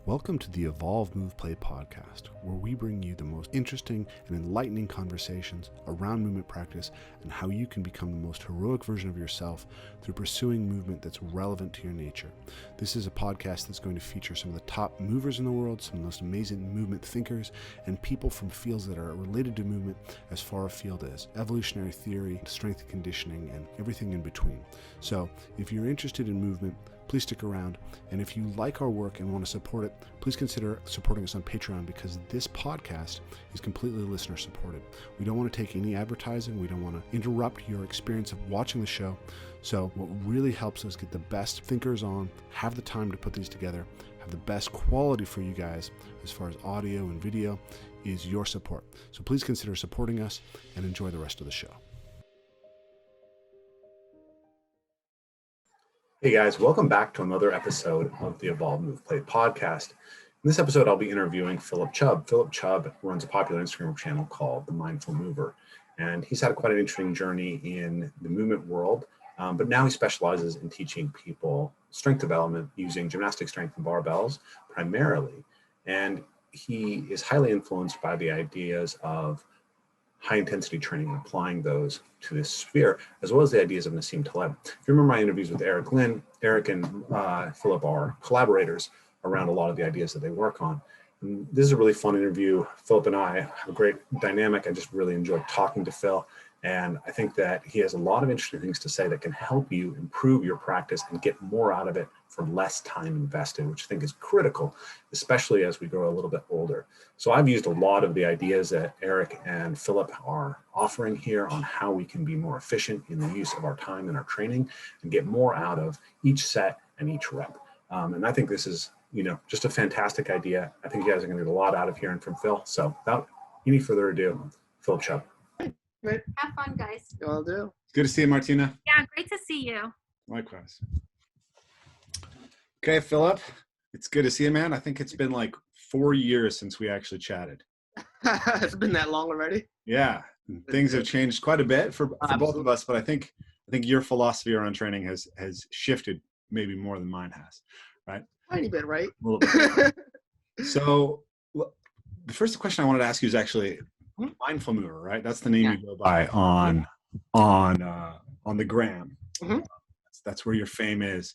Welcome to the Evolve, Move, Play podcast, where we bring you the most interesting and enlightening conversations around movement practice and how you can become the most heroic version of yourself through pursuing movement that's relevant to your nature. This is a podcast that's going to feature some of the top movers in the world, some of the most amazing movement thinkers, and people from fields that are related to movement as far afield as evolutionary theory, strength and conditioning, and everything in between. So if you're interested in movement, please stick around. And if you like our work and want to support it, please consider supporting us on Patreon, because this podcast is completely listener supported. We don't want to take any advertising. We don't want to interrupt your experience of watching the show. So what really helps us get the best thinkers on, have the time to put these together, have the best quality for you guys as far as audio and video, is your support. So please consider supporting us and enjoy the rest of the show. Hey guys, welcome back to another episode of the Evolve, Move, Play podcast. In this episode, I'll be interviewing Philip Chubb. Philip Chubb runs a popular Instagram channel called The Mindful Mover, and he's had quite an interesting journey in the movement world, but now he specializes in teaching people strength development using gymnastic strength and barbells primarily, and he is highly influenced by the ideas of high-intensity training and applying those to this sphere, as well as the ideas of Nassim Taleb. If you remember my interviews with Eric Lynn, Eric and Philip are collaborators around a lot of the ideas that they work on. And this is a really fun interview. Philip and I have a great dynamic. I just really enjoyed talking to Phil. And I think that he has a lot of interesting things to say that can help you improve your practice and get more out of it for less time invested, which I think is critical, especially as we grow a little bit older. So I've used a lot of the ideas that Eric and Philip are offering here on how we can be more efficient in the use of our time and our training and get more out of each set and each rep. And I think this is, just a fantastic idea. I think you guys are going to get a lot out of hearing from Phil. So without any further ado, Philip Chubb. Have fun, guys. Will do. It's good to see you, Martina. Yeah, great to see you. Likewise. Okay, Philip, it's good to see you, man. I think it's been like 4 years since we actually chatted. It's been that long already. Yeah, things have changed quite a bit for both of us, but I think your philosophy around training has shifted maybe more than mine has, right? Tiny bit, right? A little bit. So the first question I wanted to ask you is actually Mindful Mover, right? That's the name you go by on the gram. Mm-hmm. That's where your fame is.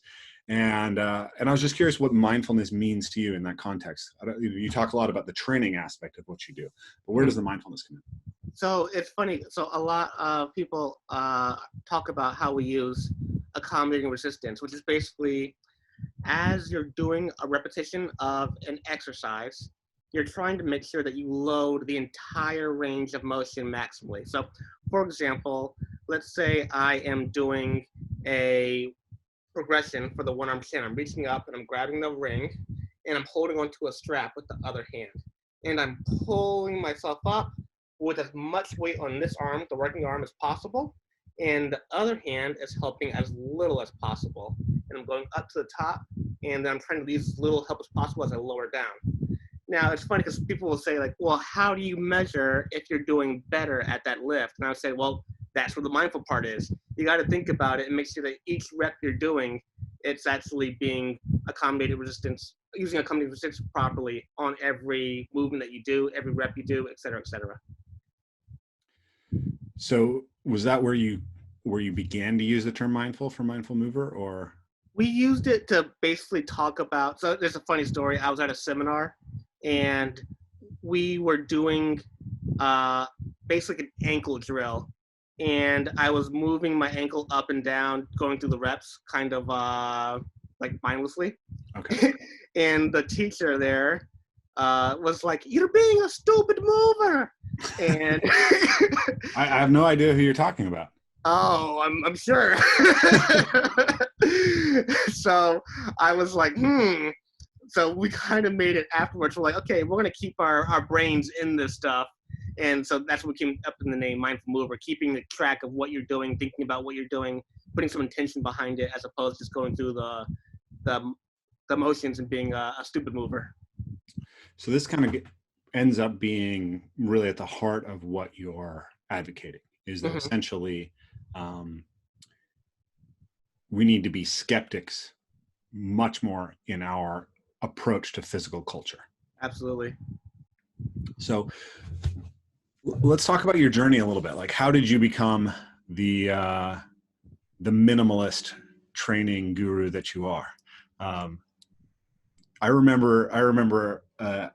And I was just curious what mindfulness means to you in that context. You talk a lot about the training aspect of what you do, but where does the mindfulness come in? So it's funny. So a lot of people talk about how we use accommodating resistance, which is basically as you're doing a repetition of an exercise, you're trying to make sure that you load the entire range of motion maximally. So for example, let's say I am doing a progression for the one arm chin. I'm reaching up and I'm grabbing the ring and I'm holding onto a strap with the other hand. And I'm pulling myself up with as much weight on this arm, the working arm, as possible. And the other hand is helping as little as possible. And I'm going up to the top, and then I'm trying to leave as little help as possible as I lower down. Now, it's funny because people will say, like, well, how do you measure if you're doing better at that lift? And I would say, well, that's where the mindful part is. You got to think about it and make sure that each rep you're doing, it's actually being accommodated resistance, using accommodated resistance properly on every movement that you do, every rep you do, et cetera, et cetera. So was that where you began to use the term mindful for Mindful Mover, or? We used it to basically talk about, so there's a funny story. I was at a seminar and we were doing basically an ankle drill, and I was moving my ankle up and down, going through the reps kind of like mindlessly. Okay. And the teacher there was like, "You're being a stupid mover." And I have no idea who you're talking about. Oh, I'm sure. So I was like, So we kind of made it afterwards. We're like, okay, we're going to keep our brains in this stuff. And so that's what came up in the name Mindful Mover, keeping the track of what you're doing, thinking about what you're doing, putting some intention behind it, as opposed to just going through the motions and being a stupid mover. So this kind of ends up being really at the heart of what you're advocating, is that essentially we need to be skeptics much more in our approach to physical culture. Absolutely. So let's talk about your journey a little bit. Like, how did you become the minimalist training guru that you are? I remember a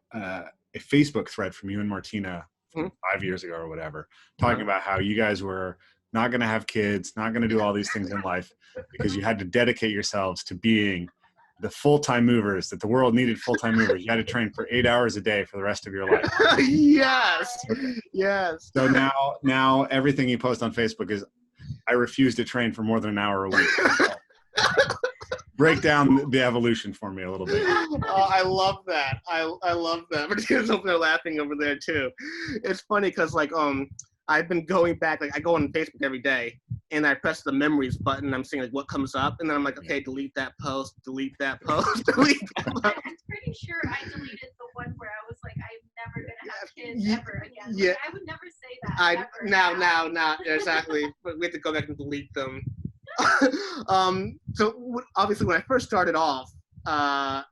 Facebook thread from you and Martina from 5 years ago or whatever, talking about how you guys were not going to have kids, not going to do all these things in life because you had to dedicate yourselves to being the full-time movers, that the world needed full-time movers. You had to train for 8 hours a day for the rest of your life. Yes. Yes. So now everything you post on Facebook is, I refuse to train for more than an hour a week. Break down the evolution for me a little bit. Oh, I love that. I love that. But kids over there laughing over there too. It's funny because like I've been going back, like I go on Facebook every day and I press the memories button. I'm seeing like what comes up, and then I'm like, okay, delete that post, delete that post, delete that post. I'm pretty sure I deleted the one where I was like, I'm never gonna have kids ever again. Like, Yeah. I would never say that. Now, exactly. But we have to go back and delete them. So obviously when I first started off, I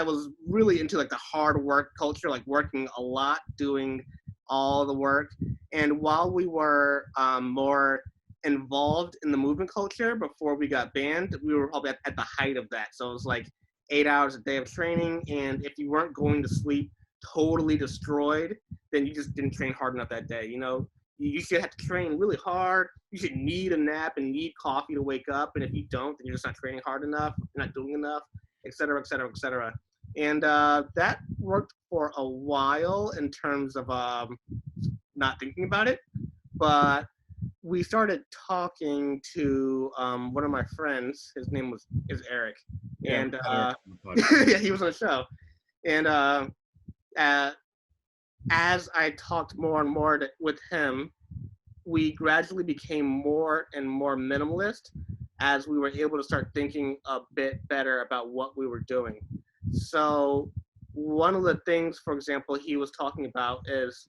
was really into like the hard work culture, like working a lot, doing all the work. And while we were more involved in the movement culture before we got banned, we were probably at the height of that. So it was like 8 hours a day of training, and if you weren't going to sleep totally destroyed, then you just didn't train hard enough that day. You know, you should have to train really hard. You should need a nap and need coffee to wake up. And if you don't, then you're just not training hard enough, you're not doing enough, et cetera, et cetera, et cetera. And that worked for a while in terms of not thinking about it. But we started talking to one of my friends. His name is Eric. Yeah, And Eric. yeah, he was on the show. And as I talked more and more with him, we gradually became more and more minimalist as we were able to start thinking a bit better about what we were doing. So one of the things, for example, he was talking about is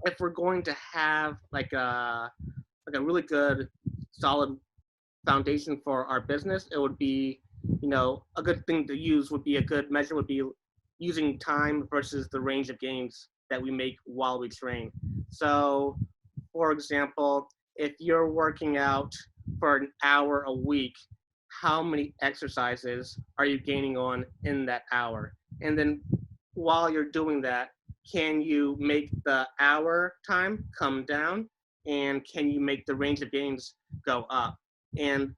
if we're going to have like a really good, solid foundation for our business, it would be, you know, a good thing to use would be a good measure would be using time versus the range of gains that we make while we train. So, for example, if you're working out for an hour a week, how many exercises are you gaining on in that hour? And then while you're doing that, can you make the hour time come down? And can you make the range of gains go up? And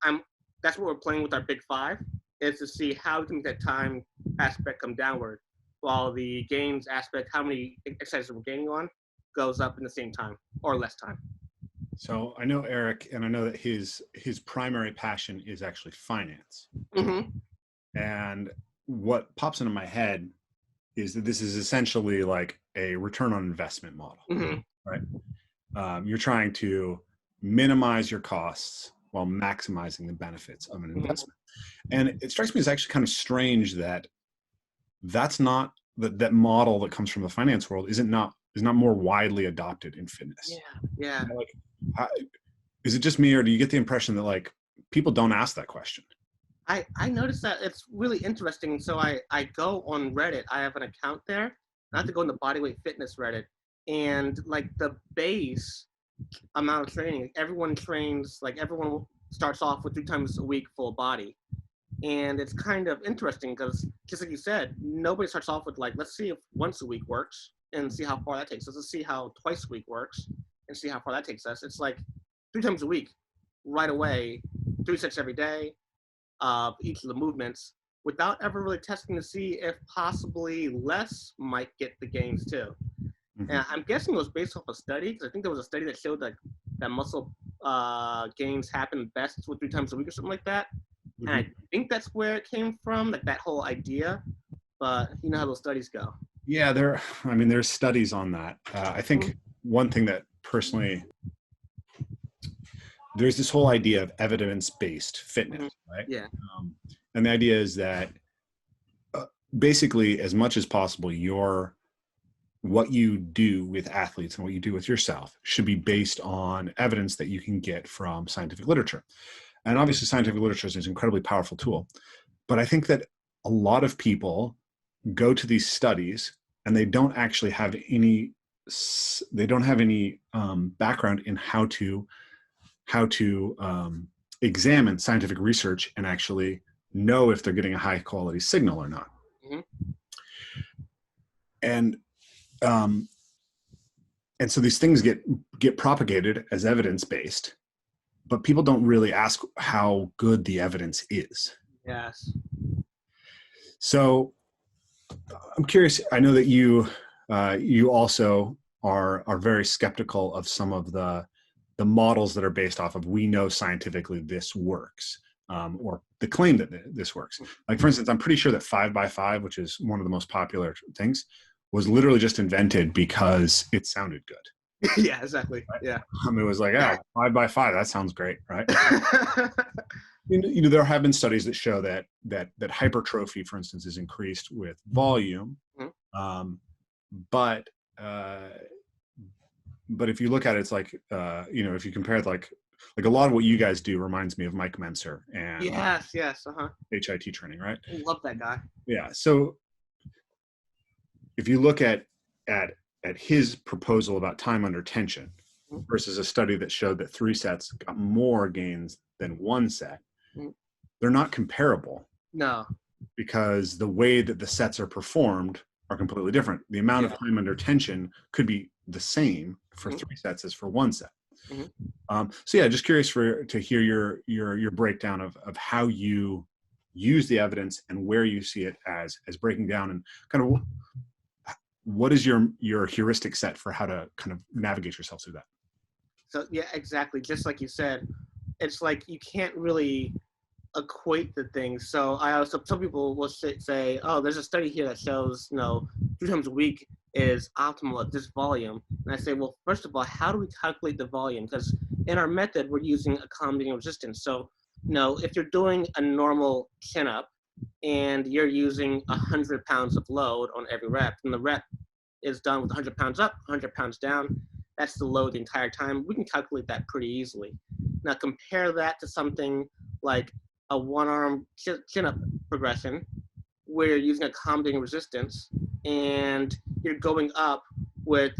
that's what we're playing with our big five, is to see how we can make that time aspect come downward, while the gains aspect, how many exercises we're gaining on, goes up in the same time or less time. So I know Eric, and I know that his primary passion is actually finance. Mm-hmm. And what pops into my head is that this is essentially like a return on investment model, Mm-hmm. right? You're trying to minimize your costs while maximizing the benefits of an investment. And it strikes me as actually kind of strange that that's not that model that comes from the finance world is not more widely adopted in fitness. Yeah. You know, like, is it just me, or do you get the impression that like people don't ask that question? I noticed that it's really interesting. So I go on Reddit. I have an account there. I have to go in the bodyweight fitness Reddit, and like the base amount of training, everyone starts off with 3 times a week full body. And it's kind of interesting because, just like you said, nobody starts off with like, let's see if once a week works and see how far that takes us. Let's see how twice a week works and see how far that takes us. It's like 3 times a week, right away, 3 sets every day, each of the movements, without ever really testing to see if possibly less might get the gains too. Mm-hmm. And I'm guessing it was based off a study, because I think there was a study that showed that muscle gains happen best with 3 times a week or something like that. Mm-hmm. And I think that's where it came from, like that whole idea. But you know how those studies go. Yeah, there's studies on that. I think one thing that personally, there's this whole idea of evidence-based fitness, right? Yeah. And the idea is that basically, as much as possible, what you do with athletes and what you do with yourself should be based on evidence that you can get from scientific literature. And obviously, scientific literature is an incredibly powerful tool. But I think that a lot of people go to these studies and they don't actually have any background in how to examine scientific research and actually know if they're getting a high quality signal or not. Mm-hmm. And so these things get propagated as evidence-based, but people don't really ask how good the evidence is. Yes. So I'm curious, I know that you also are very skeptical of some of the models that are based off of, we know scientifically this works, or the claim that this works. Like, for instance, I'm pretty sure that 5x5, which is one of the most popular things, was literally just invented because it sounded good. Yeah, exactly. Yeah. It was like, 5x5, that sounds great, right? There have been studies that show that hypertrophy, for instance, is increased with volume. Mm-hmm. But if you look at it, it's like, if you compare it, like a lot of what you guys do reminds me of Mike Menser and yes, HIT training, right? I love that guy. Yeah. So if you look at his proposal about time under tension versus a study that showed that 3 sets got more gains than 1 set, they're not comparable. No. Because the way that the sets are performed are completely different. The amount of time under tension could be the same for 3 sets as for 1 set. So yeah, just curious to hear your breakdown of how you use the evidence and where you see it as breaking down, and kind of what is your heuristic set for how to kind of navigate yourself through that. So yeah, exactly. Just like you said, it's like you can't really equate the things. So some people will say, oh, there's a study here that shows 3 times a week is optimal at this volume. And I say, well, first of all, how do we calculate the volume? Because in our method, we're using accommodating resistance. So if you're doing a normal chin up and you're using 100 pounds of load on every rep, and the rep is done with 100 pounds up, 100 pounds down, that's the load the entire time. We can calculate that pretty easily. Now compare that to something like a 1-arm chin-up progression where you're using accommodating resistance and you're going up with,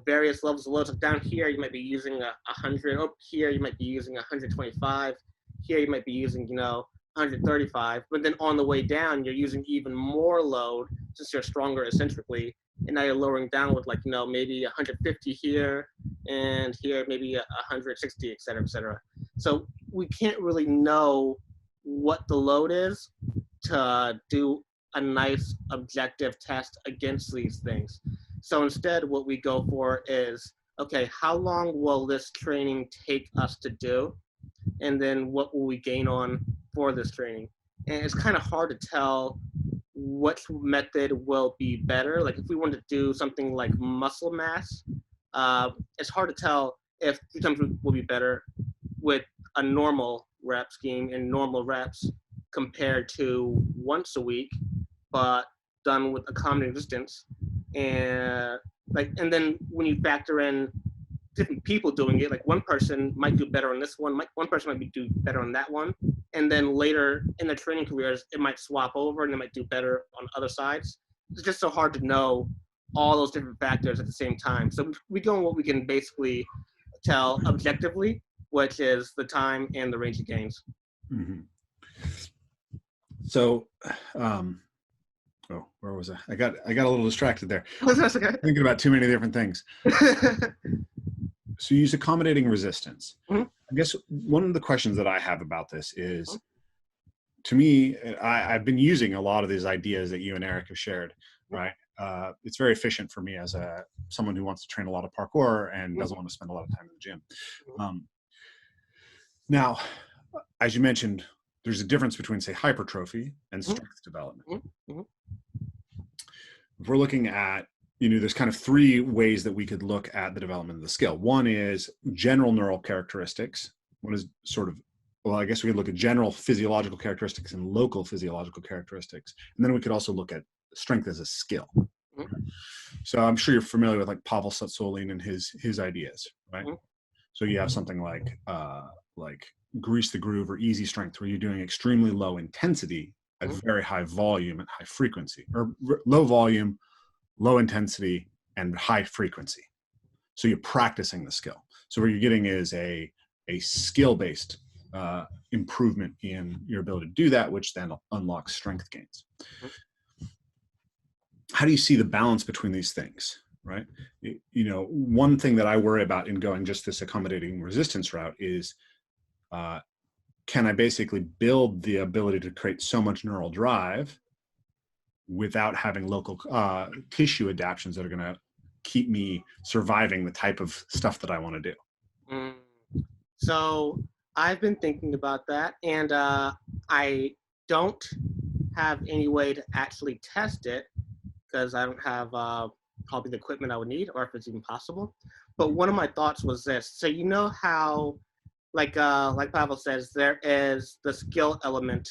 various levels of loads. Like down here, you might be using 100. Up here, you might be using 125. Here, you might be using, 135. But then on the way down, you're using even more load since you're stronger eccentrically. And now you're lowering down with maybe 150 here, and here maybe 160, et cetera, et cetera. So we can't really know what the load is to do a nice objective test against these things. So instead, what we go for is, okay, how long will this training take us to do? And then what will we gain on for this training? And it's kind of hard to tell which method will be better. Like if we want to do something like muscle mass, it's hard to tell if 3 times will be better with a normal rep scheme and normal reps compared to once a week, but done with accommodating resistance. And then when you factor in different people doing it, like one person might do better on this one, one person might do better on that one, and then later in their training careers, it might swap over and they might do better on other sides. It's just so hard to know all those different factors at the same time. So we go on what we can basically tell objectively, which is the time and the range of gains. Mm-hmm. So, where was I? I got a little distracted there. That's okay. Thinking about too many different things. So you use accommodating resistance. Mm-hmm. I guess one of the questions that I have about this is, to me, I've been using a lot of these ideas that you and Eric have shared, right? It's very efficient for me as someone who wants to train a lot of parkour and doesn't want to spend a lot of time in the gym. Now, as you mentioned, there's a difference between, say, hypertrophy and strength development. If we're looking at, there's kind of 3 ways that we could look at the development of the skill. One is general neural characteristics. One is I guess we could look at general physiological characteristics and local physiological characteristics. And then we could also look at strength as a skill. So I'm sure you're familiar with like Pavel Tsatsouline and his ideas, right? So you have something like grease the groove or easy strength, where you're doing extremely low intensity at very high volume and high frequency, or low volume, low intensity, and high frequency. So you're practicing the skill. So what you're getting is a skill-based improvement in your ability to do that, which then unlocks strength gains. How do you see the balance between these things, right? You know, one thing that I worry about in going just this accommodating resistance route is, can I basically build the ability to create so much neural drive without having local tissue adaptations that are going to keep me surviving the type of stuff that I want to do? So I've been thinking about that, and I don't have any way to actually test it because I don't have probably the equipment I would need, or if it's even possible. But one of my thoughts was this. So you know how, like Pavel says, there is the skill element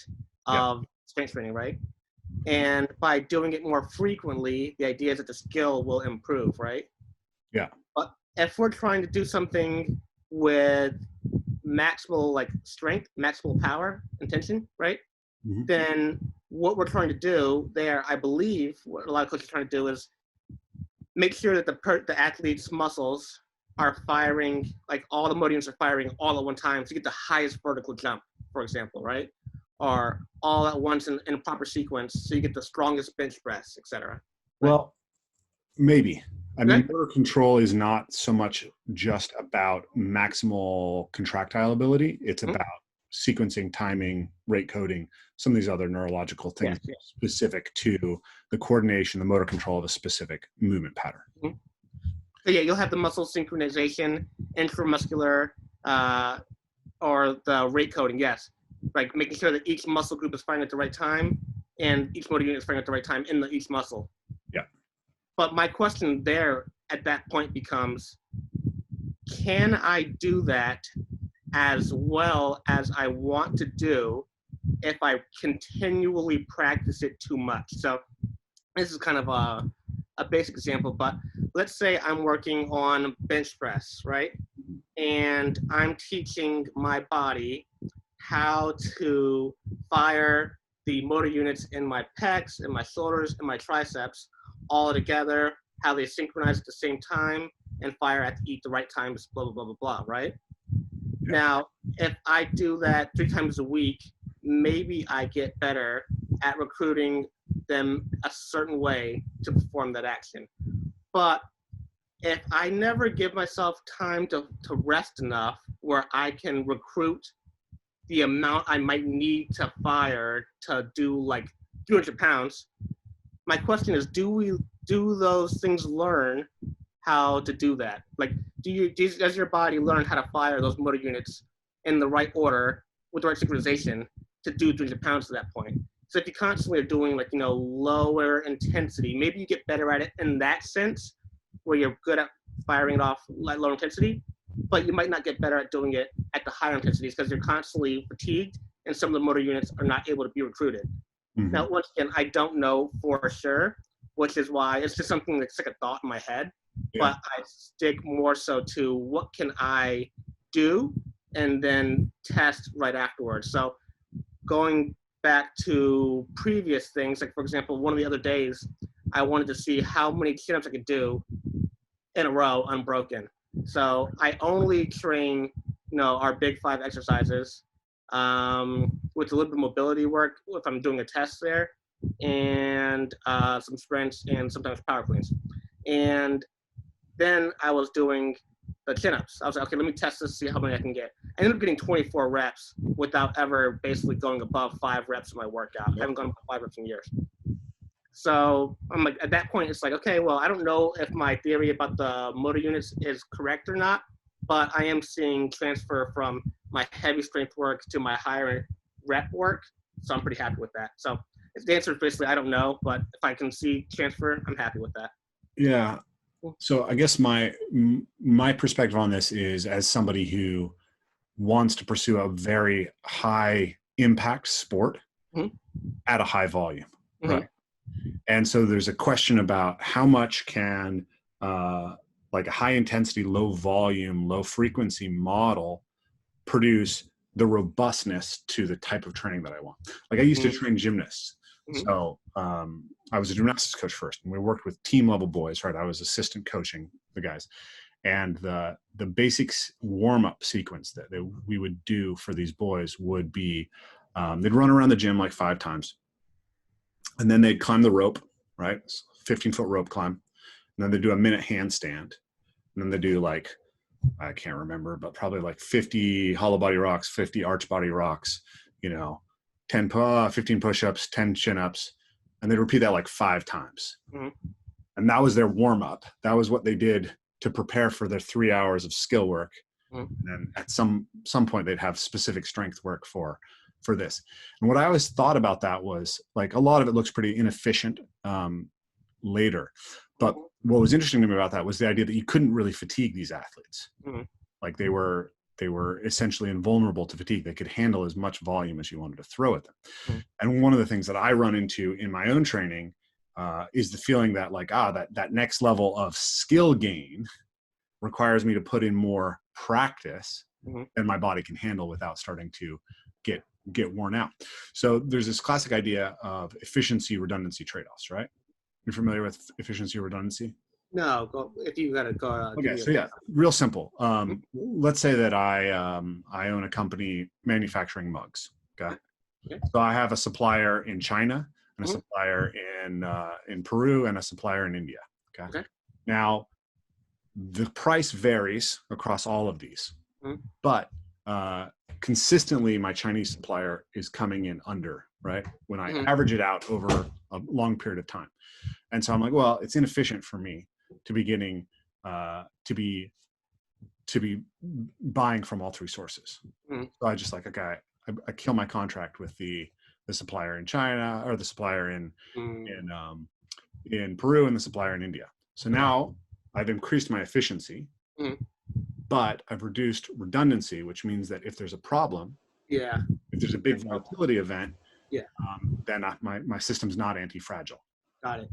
of strength training, right? And by doing it more frequently, the idea is that the skill will improve, right? Yeah. But if we're trying to do something with maximal like strength, maximal power, intention, right? Mm-hmm. Then what we're trying to do there, I believe, what a lot of coaches are trying to do is make sure that the athlete's muscles are firing, like all the motor units are firing all at one time, so you get the highest vertical jump, for example, right? Or all at once in a proper sequence, so you get the strongest bench press, etc. Right? Well, maybe. I mean, motor control is not so much just about maximal contractile ability. It's about sequencing, timing, rate coding, some of these other neurological things specific to the coordination, the motor control of a specific movement pattern. So yeah, you'll have the muscle synchronization, intramuscular, or the rate coding, yes. Like making sure that each muscle group is firing at the right time and each motor unit is firing at the right time in each muscle. Yeah. But my question there at that point becomes, can I do that as well as I want to do if I continually practice it too much? So this is kind of a basic example, but let's say I'm working on bench press, right? And I'm teaching my body how to fire the motor units in my pecs, in my shoulders, and my triceps all together, how they synchronize at the same time and fire at the right times, blah, blah, blah, blah, blah, right? Yeah. Now, if I do that 3 times a week, maybe I get better at recruiting them a certain way to perform that action. But if I never give myself time to rest enough where I can recruit the amount I might need to fire to do like 200 pounds, my question is, do those things learn how to do that? Like, does your body learn how to fire those motor units in the right order with the right synchronization to do 300 pounds to that point? So if you constantly are doing like, lower intensity, maybe you get better at it in that sense, where you're good at firing it off like lower intensity, but you might not get better at doing it at the higher intensities because you're constantly fatigued and some of the motor units are not able to be recruited. Mm-hmm. Now, once again, I don't know for sure, which is why it's just something that's like a thought in my head, but I stick more so to what can I do and then test right afterwards. So going back to previous things, like for example, one of the other days, I wanted to see how many chin-ups I could do in a row unbroken. So I only train, our big 5 exercises, with a little bit of mobility work if I'm doing a test there, and some sprints and sometimes power cleans. And then I was doing the chin-ups. I was like, okay, let me test this, see how many I can get. I ended up getting 24 reps without ever basically going above 5 reps in my workout. I haven't gone above 5 reps in years. So I'm like, at that point, it's like, okay, well, I don't know if my theory about the motor units is correct or not, but I am seeing transfer from my heavy strength work to my higher rep work. So I'm pretty happy with that. So the answer is basically, I don't know, but if I can see transfer, I'm happy with that. Yeah. So I guess my perspective on this is, as somebody who wants to pursue a very high impact sport at a high volume, right? And so there's a question about how much can like a high intensity, low volume, low frequency model produce the robustness to the type of training that I want. Like I used to train gymnasts. So I was a gymnastics coach first, and we worked with team level boys, right? I was assistant coaching the guys. And the basics warm-up sequence that we would do for these boys would be, they'd run around the gym like 5 times. And then they'd climb the rope, right? 15-foot rope climb. And then they'd do a minute handstand. And then they do like, I can't remember, but probably like 50 hollow body rocks, 50 arch body rocks, 15 push-ups, 10 chin-ups. And they'd repeat that like 5 times. And that was their warm-up. That was what they did to prepare for their 3 hours of skill work. And then at some point they'd have specific strength work for this. And what I always thought about that was like a lot of it looks pretty inefficient later. But what was interesting to me about that was the idea that you couldn't really fatigue these athletes. Like they were essentially invulnerable to fatigue. They could handle as much volume as you wanted to throw at them. And one of the things that I run into in my own training is the feeling that like, that next level of skill gain requires me to put in more practice than my body can handle without starting to get worn out. So there's this classic idea of efficiency redundancy trade-offs, right? You're familiar with efficiency redundancy? No, if you gotta go. Okay, so yeah, real simple. Let's say that I own a company manufacturing mugs. Okay, so I have a supplier in China and a supplier in Peru and a supplier in India. Okay. Now, the price varies across all of these, but consistently, my Chinese supplier is coming in under, right? When I average it out over a long period of time. And so I'm like, well, it's inefficient for me to be getting, to be buying from all 3 sources. So I just like, okay, I kill my contract with the supplier in China or the supplier in Peru and the supplier in India. So now I've increased my efficiency, but I've reduced redundancy, which means that if there's a problem, if there's a big volatility event, then my system's not anti-fragile. Got it.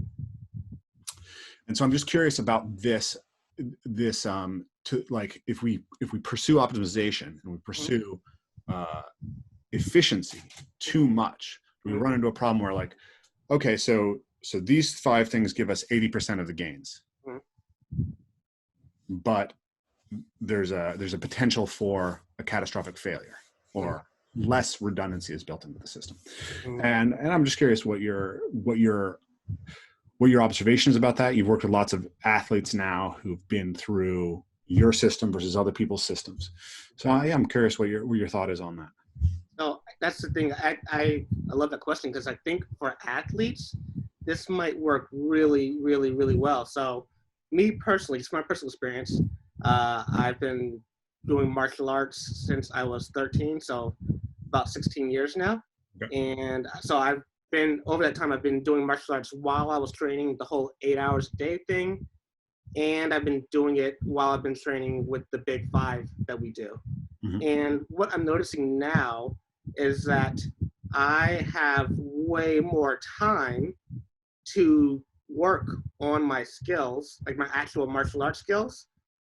And so I'm just curious about this to like if we pursue optimization and we pursue efficiency too much, we run into a problem where like, okay, so these 5 things give us 80% of the gains, but there's a potential for a catastrophic failure or less redundancy is built into the system. And I'm just curious what your observations about that. You've worked with lots of athletes now who've been through your system versus other people's systems. So I'm curious what your thought is on that. No, that's the thing. I love that question because I think for athletes, this might work really, really, really well. So me personally, just my personal experience, I've been doing martial arts since I was 13, so about 16 years now. And so over that time, I've been doing martial arts while I was training, the whole 8 hours a day thing. And I've been doing it while I've been training with the big 5 that we do. And what I'm noticing now is that I have way more time to work on my skills, like my actual martial arts skills,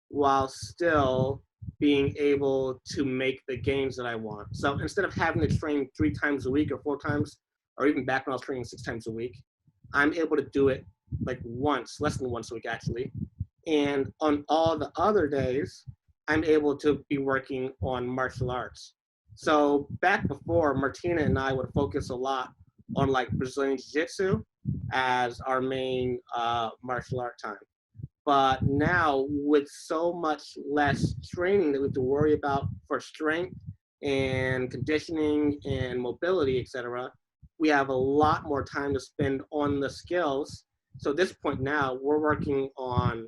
while still being able to make the gains that I want. So instead of having to train 3 times a week or 4 times, or even back when I was training 6 times a week, I'm able to do it like less than once a week actually. And on all the other days, I'm able to be working on martial arts. So back before, Martina and I would focus a lot on like Brazilian Jiu-Jitsu as our main martial art time. But now with so much less training that we have to worry about for strength and conditioning and mobility, etc., we have a lot more time to spend on the skills. So at this point now, we're working on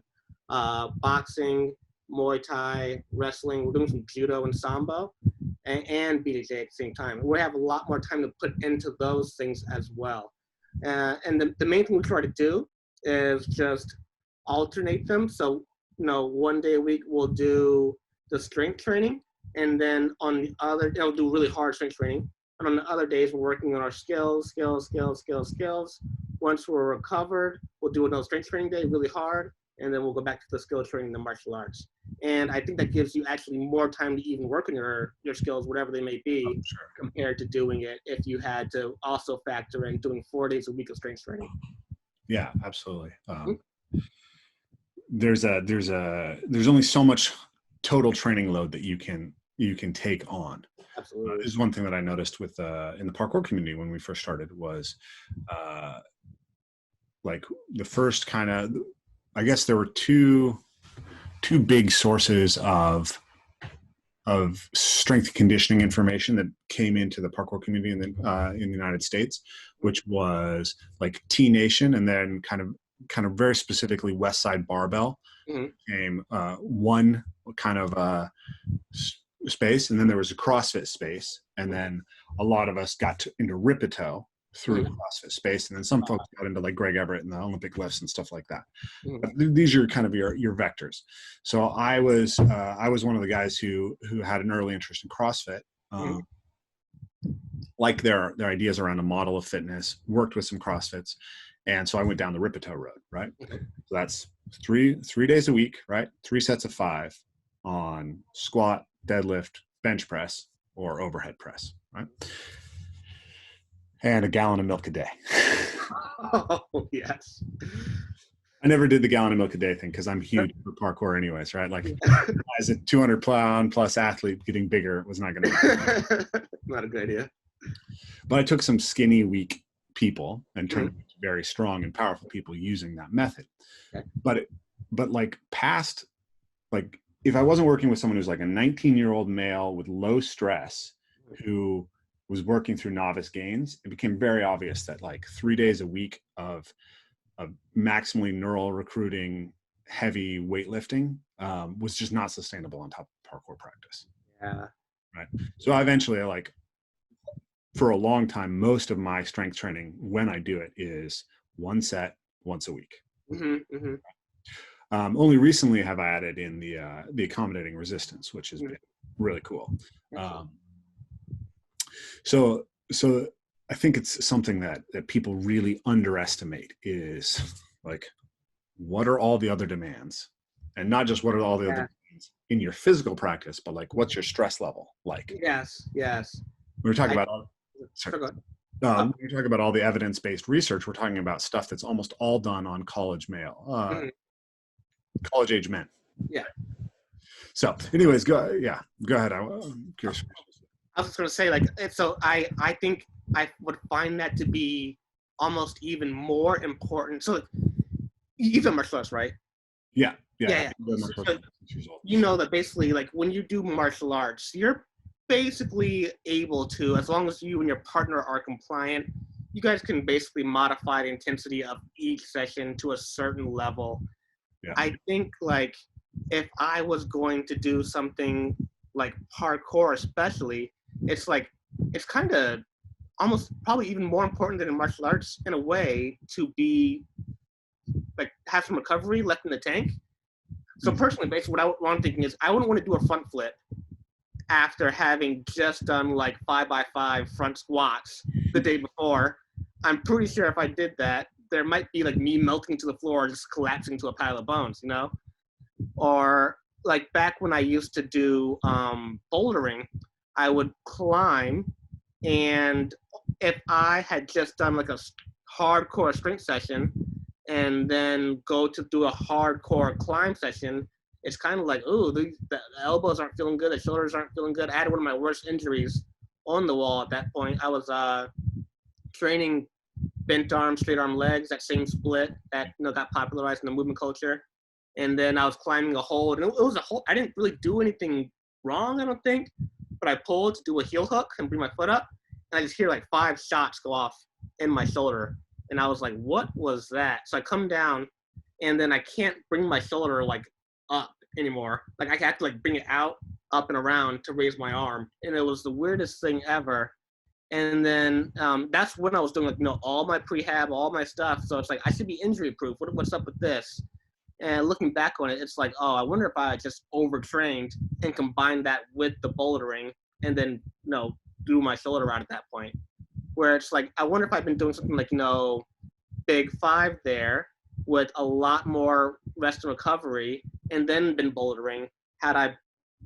boxing, Muay Thai, wrestling. We're doing some judo and sambo and BJJ at the same time. We have a lot more time to put into those things as well. And the main thing we try to do is just alternate them. So, one day a week we'll do the strength training, and then on the other, we'll do really hard strength training. And on the other days, we're working on our skills. Once we're recovered, we'll do another strength training day really hard, and then we'll go back to the skill training, the martial arts. And I think that gives you actually more time to even work on your skills, whatever they may be, compared to doing it if you had to also factor in doing 4 days a week of strength training. Yeah, absolutely. There's only so much total training load that you can take on. Absolutely. This is one thing that I noticed with in the parkour community when we first started was like the first kind of, I guess there were two big sources of strength conditioning information that came into the parkour community in the United States, which was like T Nation, and then kind of very specifically West Side Barbell came one kind of space, and then there was a CrossFit space, and then a lot of us got into Ripito through CrossFit space, and then some folks got into like Greg Everett and the Olympic lifts and stuff like that. But these are kind of your vectors. So I was one of the guys who had an early interest in CrossFit, like their ideas around a model of fitness, worked with some CrossFits, and so I went down the Ripito road, right? So that's three days a week, right? 3 sets of 5 on squat, deadlift, bench press, or overhead press, right? And a gallon of milk a day. Oh, yes. I never did the gallon of milk a day thing because I'm huge for parkour anyways, right? Like as a 200-pound plus athlete, getting bigger was not going to be not a good idea. But I took some skinny, weak people and turned them into very strong and powerful people using that method. Okay. But like past, like if I wasn't working with someone who's like a 19-year-old male with low stress who was working through novice gains, it became very obvious that like 3 days a week of maximally neural recruiting, heavy weightlifting was just not sustainable on top of parkour practice. Yeah. Right. So I eventually, like, for a long time, most of my strength training, when I do it, is 1 set once a week. Only recently have I added in the accommodating resistance, which has been really cool. So I think it's something that people really underestimate is like, what are all the other demands? And not just what are all the other demands in your physical practice, but like, what's your stress level like? Yes. We're talking about when you're talking about all the evidence-based research, we're talking about stuff that's almost all done on college age men. Yeah. So anyways, go ahead. I'm curious. I was just going to say, like, so I think I would find that to be almost even more important. So you've done martial arts, right? Yeah. So, you know that basically, like, when you do martial arts, you're basically able to, as long as you and your partner are compliant, you guys can basically modify the intensity of each session to a certain level. Yeah. I think, like, if I was going to do something like parkour especially, it's like, it's kind of almost probably even more important than in martial arts in a way to be, like, have some recovery left in the tank. So personally, basically what I'm thinking is I wouldn't want to do a front flip after having just done like 5x5 front squats the day before. I'm pretty sure if I did that, there might be like me melting to the floor, just collapsing to a pile of bones, you know? Or like back when I used to do bouldering, I would climb, and if I had just done like a hardcore strength session and then go to do a hardcore climb session, it's kind of like, ooh, the elbows aren't feeling good, the shoulders aren't feeling good. I had one of my worst injuries on the wall at that point. I was training bent arm, straight arm legs, that same split that, you know, got popularized in the movement culture. And then I was climbing a hold, and it was a hold. I didn't really do anything wrong, I don't think, but I pulled to do a heel hook and bring my foot up, and I just hear like 5 shots go off in my shoulder. And I was like, what was that? So I come down, and then I can't bring my shoulder like up anymore. Like I have to like bring it out, up and around to raise my arm. And it was the weirdest thing ever. And then that's when I was doing, like, you know, all my prehab, all my stuff. So it's like, I should be injury proof. What's up with this? And looking back on it, it's like, oh, I wonder if I just overtrained and combined that with the bouldering and then, you know, do my shoulder out at that point. Where it's like, I wonder if I've been doing something like, you know, big 5 there with a lot more rest and recovery and then been bouldering,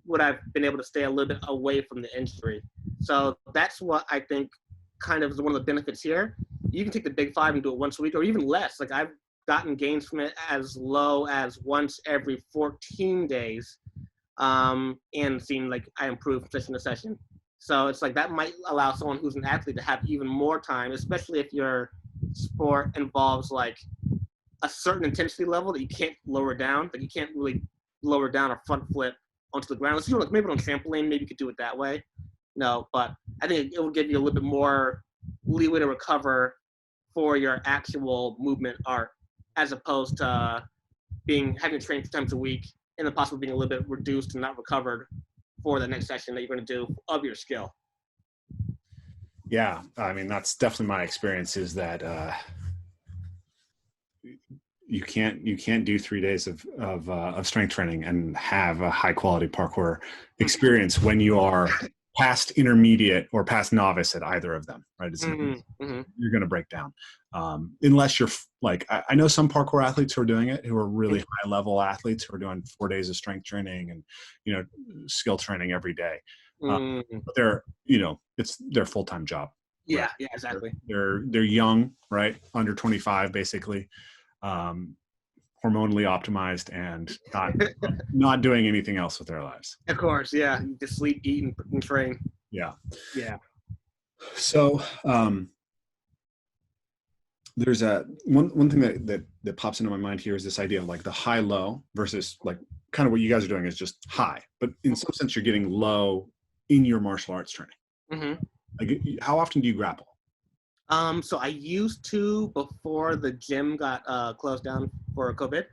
would I've been able to stay a little bit away from the injury. So that's what I think kind of is one of the benefits here. You can take the big 5 and do it once a week or even less. Like I've gotten gains from it as low as once every 14 days and seen like I improve from session to session. So it's like that might allow someone who's an athlete to have even more time, especially if your sport involves like a certain intensity level that you can't lower down. Like you can't really lower down a front flip onto the ground. Let's do like maybe on trampoline, maybe you could do it that way. No, but I think it will give you a little bit more leeway to recover for your actual movement art, as opposed to having to train 2 times a week and then possibly being a little bit reduced and not recovered for the next session that you're going to do of your skill. Yeah, I mean that's definitely my experience. Is that you can't do 3 days of strength training and have a high quality parkour experience when you are past intermediate or past novice at either of them, right? It's you're going to break down unless you're like I know some parkour athletes who are doing it, who are really high level athletes who are doing 4 days of strength training and skill training every day. But they're it's their full time job. Yeah, right? yeah, exactly. They're young, right? Under 25, basically, hormonally optimized and not doing anything else with their lives. Of course, yeah. Just sleep, eat, and train. Yeah. Yeah. So there's one thing that pops into my mind here is this idea of like the high low versus like kind of what you guys are doing is just high, but in some sense you're getting low in your martial arts training. Like how often do you grapple? So I used to, before the gym got closed down for COVID,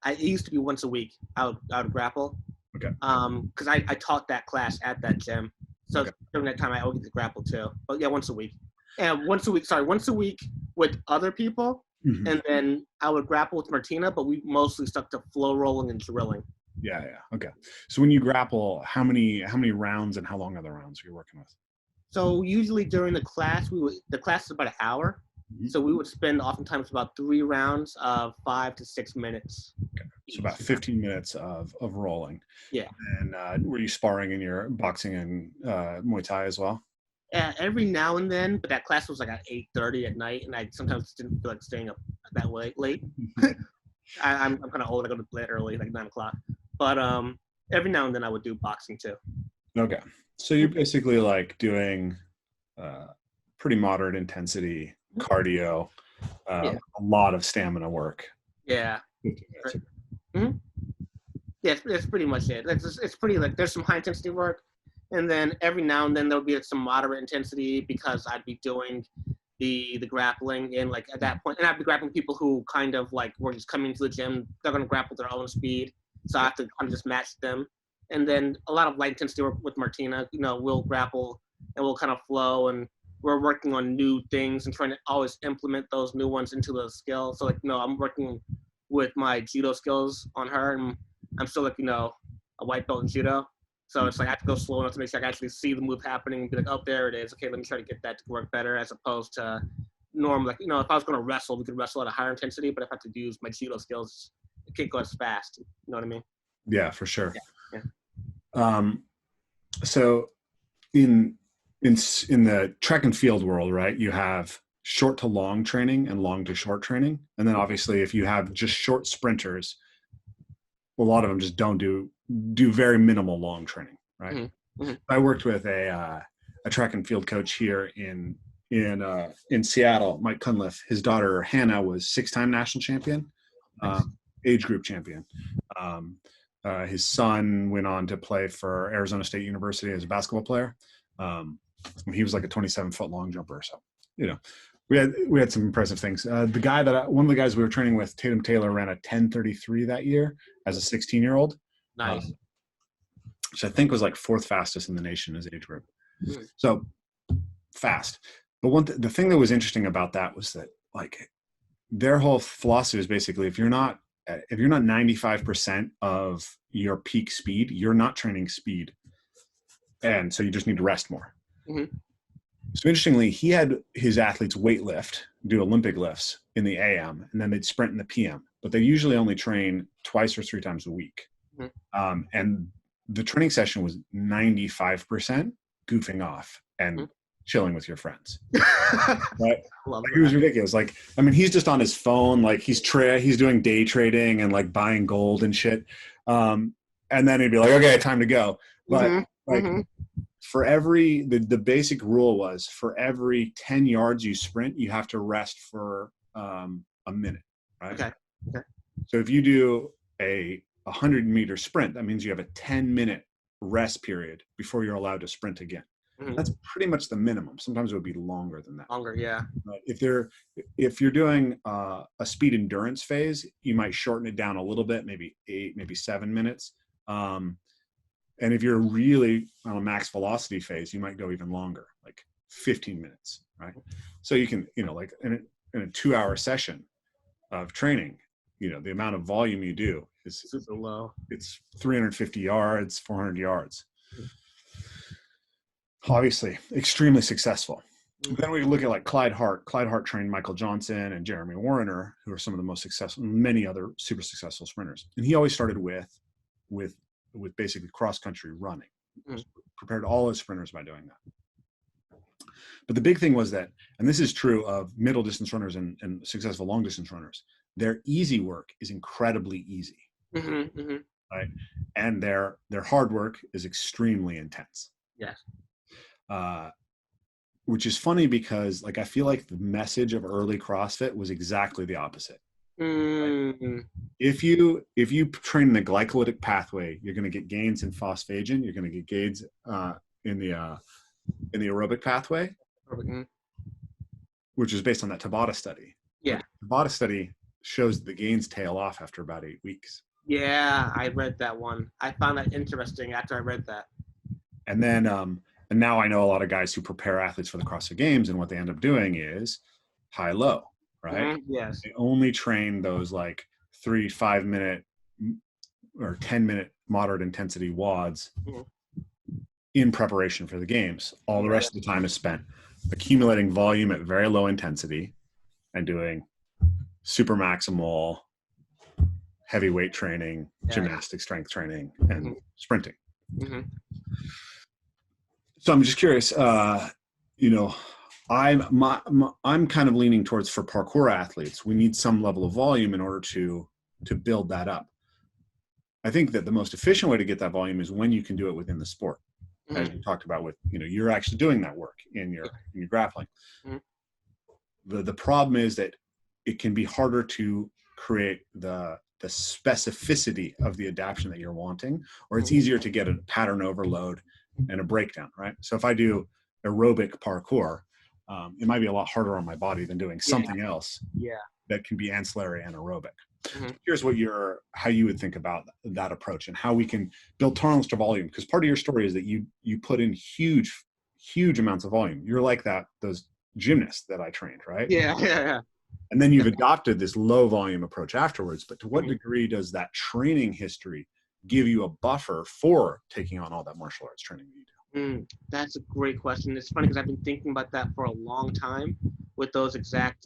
it used to be once a week. I would grapple. Okay. Because I taught that class at that gym. So during that time I always get to grapple too. But yeah, once a week. And once a week with other people. And then I would grapple with Martina, but we mostly stuck to flow rolling and drilling. Yeah. Okay. So when you grapple, how many rounds and how long are the rounds you're working with? So usually during the class, the class is about an hour. So we would spend oftentimes about 3 rounds of 5 to 6 minutes. Okay. So about 15 minutes of rolling. Yeah. And were you sparring in your boxing and Muay Thai as well? Every now and then, but that class was like at 8:30 at night, and I sometimes didn't feel like staying up that late. I'm kind of old. I go to bed early, like 9 o'clock. But every now and then I would do boxing too. Okay. So you're basically like doing pretty moderate intensity cardio, a lot of stamina work. Yeah. Yeah, it's pretty much it. It's pretty like there's some high intensity work, and then every now and then there'll be some moderate intensity because I'd be doing the grappling, and like at that point, and I'd be grappling people who kind of like were just coming to the gym. They're gonna grapple their own speed, so I have to kind of just match them. And then a lot of light intensity work with Martina. We'll grapple and we'll kind of flow, and we're working on new things and trying to always implement those new ones into the skill. So like, I'm working with my judo skills on her, and I'm still like, a white belt in judo. So it's like I have to go slow enough to make sure I can actually see the move happening and be like, oh, there it is. Okay, let me try to get that to work better, as opposed to normal. Like, if I was going to wrestle, we could wrestle at a higher intensity, but if I have to use my judo skills, it can't go as fast. You know what I mean? Yeah, for sure. Yeah. So in the track and field world, right, you have short to long training and long to short training. And then obviously if you have just short sprinters, a lot of them just don't do very minimal long training, right? I worked with a track and field coach here in Seattle, Mike Cunliffe. His daughter Hannah was 6-time national champion, age group champion. His son went on to play for Arizona State University as a basketball player. He was like a 27-foot long jumper. So, we had some impressive things. One of the guys we were training with, Tatum Taylor, ran a 10:33 that year as a 16-year-old. Nice. Which I think was like 4th fastest in the nation as age group. So fast. But the thing that was interesting about that was that like their whole philosophy is basically if you're not 95% of your peak speed, you're not training speed. And so you just need to rest more. So interestingly, he had his athletes weight lift, do Olympic lifts in the AM, and then they'd sprint in the PM. But they usually only train 2 or 3 times a week. And the training session was 95% goofing off and chilling with your friends. Right? It was ridiculous. Like, I mean, he's just on his phone, like he's doing day trading and like buying gold and shit. And then he'd be like, okay, time to go. But for the basic rule was for every 10 yards you sprint, you have to rest for a minute, right? Okay. So if you do a 100-meter sprint, that means you have a 10-minute rest period before you're allowed to sprint again. That's pretty much the minimum. Sometimes it would be longer than that. Longer, yeah. If you're doing a speed endurance phase, you might shorten it down a little bit, maybe 8, maybe 7 minutes. And if you're really on a max velocity phase, you might go even longer, like 15 minutes, right? So you can, like in a 2-hour session of training, the amount of volume you do is super low. It's 350 yards, 400 yards. Obviously, extremely successful. Then we look at like Clyde Hart. Clyde Hart trained Michael Johnson and Jeremy Warner, who are some of the most successful, many other super successful sprinters. And he always started with basically cross-country running. Prepared all his sprinters by doing that. But the big thing was that, and this is true of middle distance runners and successful long distance runners, their easy work is incredibly easy, right? And their hard work is extremely intense. Yes. Which is funny because like I feel like the message of early CrossFit was exactly the opposite. Right? If you train in the glycolytic pathway, you're going to get gains in phosphagen. You're going to get gains in the aerobic pathway, which is based on that Tabata study. Yeah, the Tabata study shows the gains tail off after about 8 weeks. Yeah, I read that one. I found that interesting after I read that. And then, and now I know a lot of guys who prepare athletes for the CrossFit Games, and what they end up doing is high-low, right? Yes. They only train those like 3-5 minute or 10-minute moderate intensity WODs in preparation for the games. All the rest of the time is spent accumulating volume at very low intensity and doing super maximal heavy weight training, gymnastic strength training, and sprinting. So I'm just curious, I'm kind of leaning towards, for parkour athletes, we need some level of volume in order to build that up. I think that the most efficient way to get that volume is when you can do it within the sport, as we talked about with, you're actually doing that work in your grappling. The problem is that it can be harder to create the specificity of the adaptation that you're wanting, or it's easier to get a pattern overload and a breakdown, right? So if I do aerobic parkour, it might be a lot harder on my body than doing something else that can be ancillary and aerobic. Here's how you would think about that approach and how we can build tolerance to volume, because part of your story is that you put in huge amounts of volume. You're like those gymnasts that I trained, right? Yeah. And then you've adopted this low volume approach afterwards. But to what degree does that training history give you a buffer for taking on all that martial arts training that you do? That's a great question. It's funny because I've been thinking about that for a long time with those exact,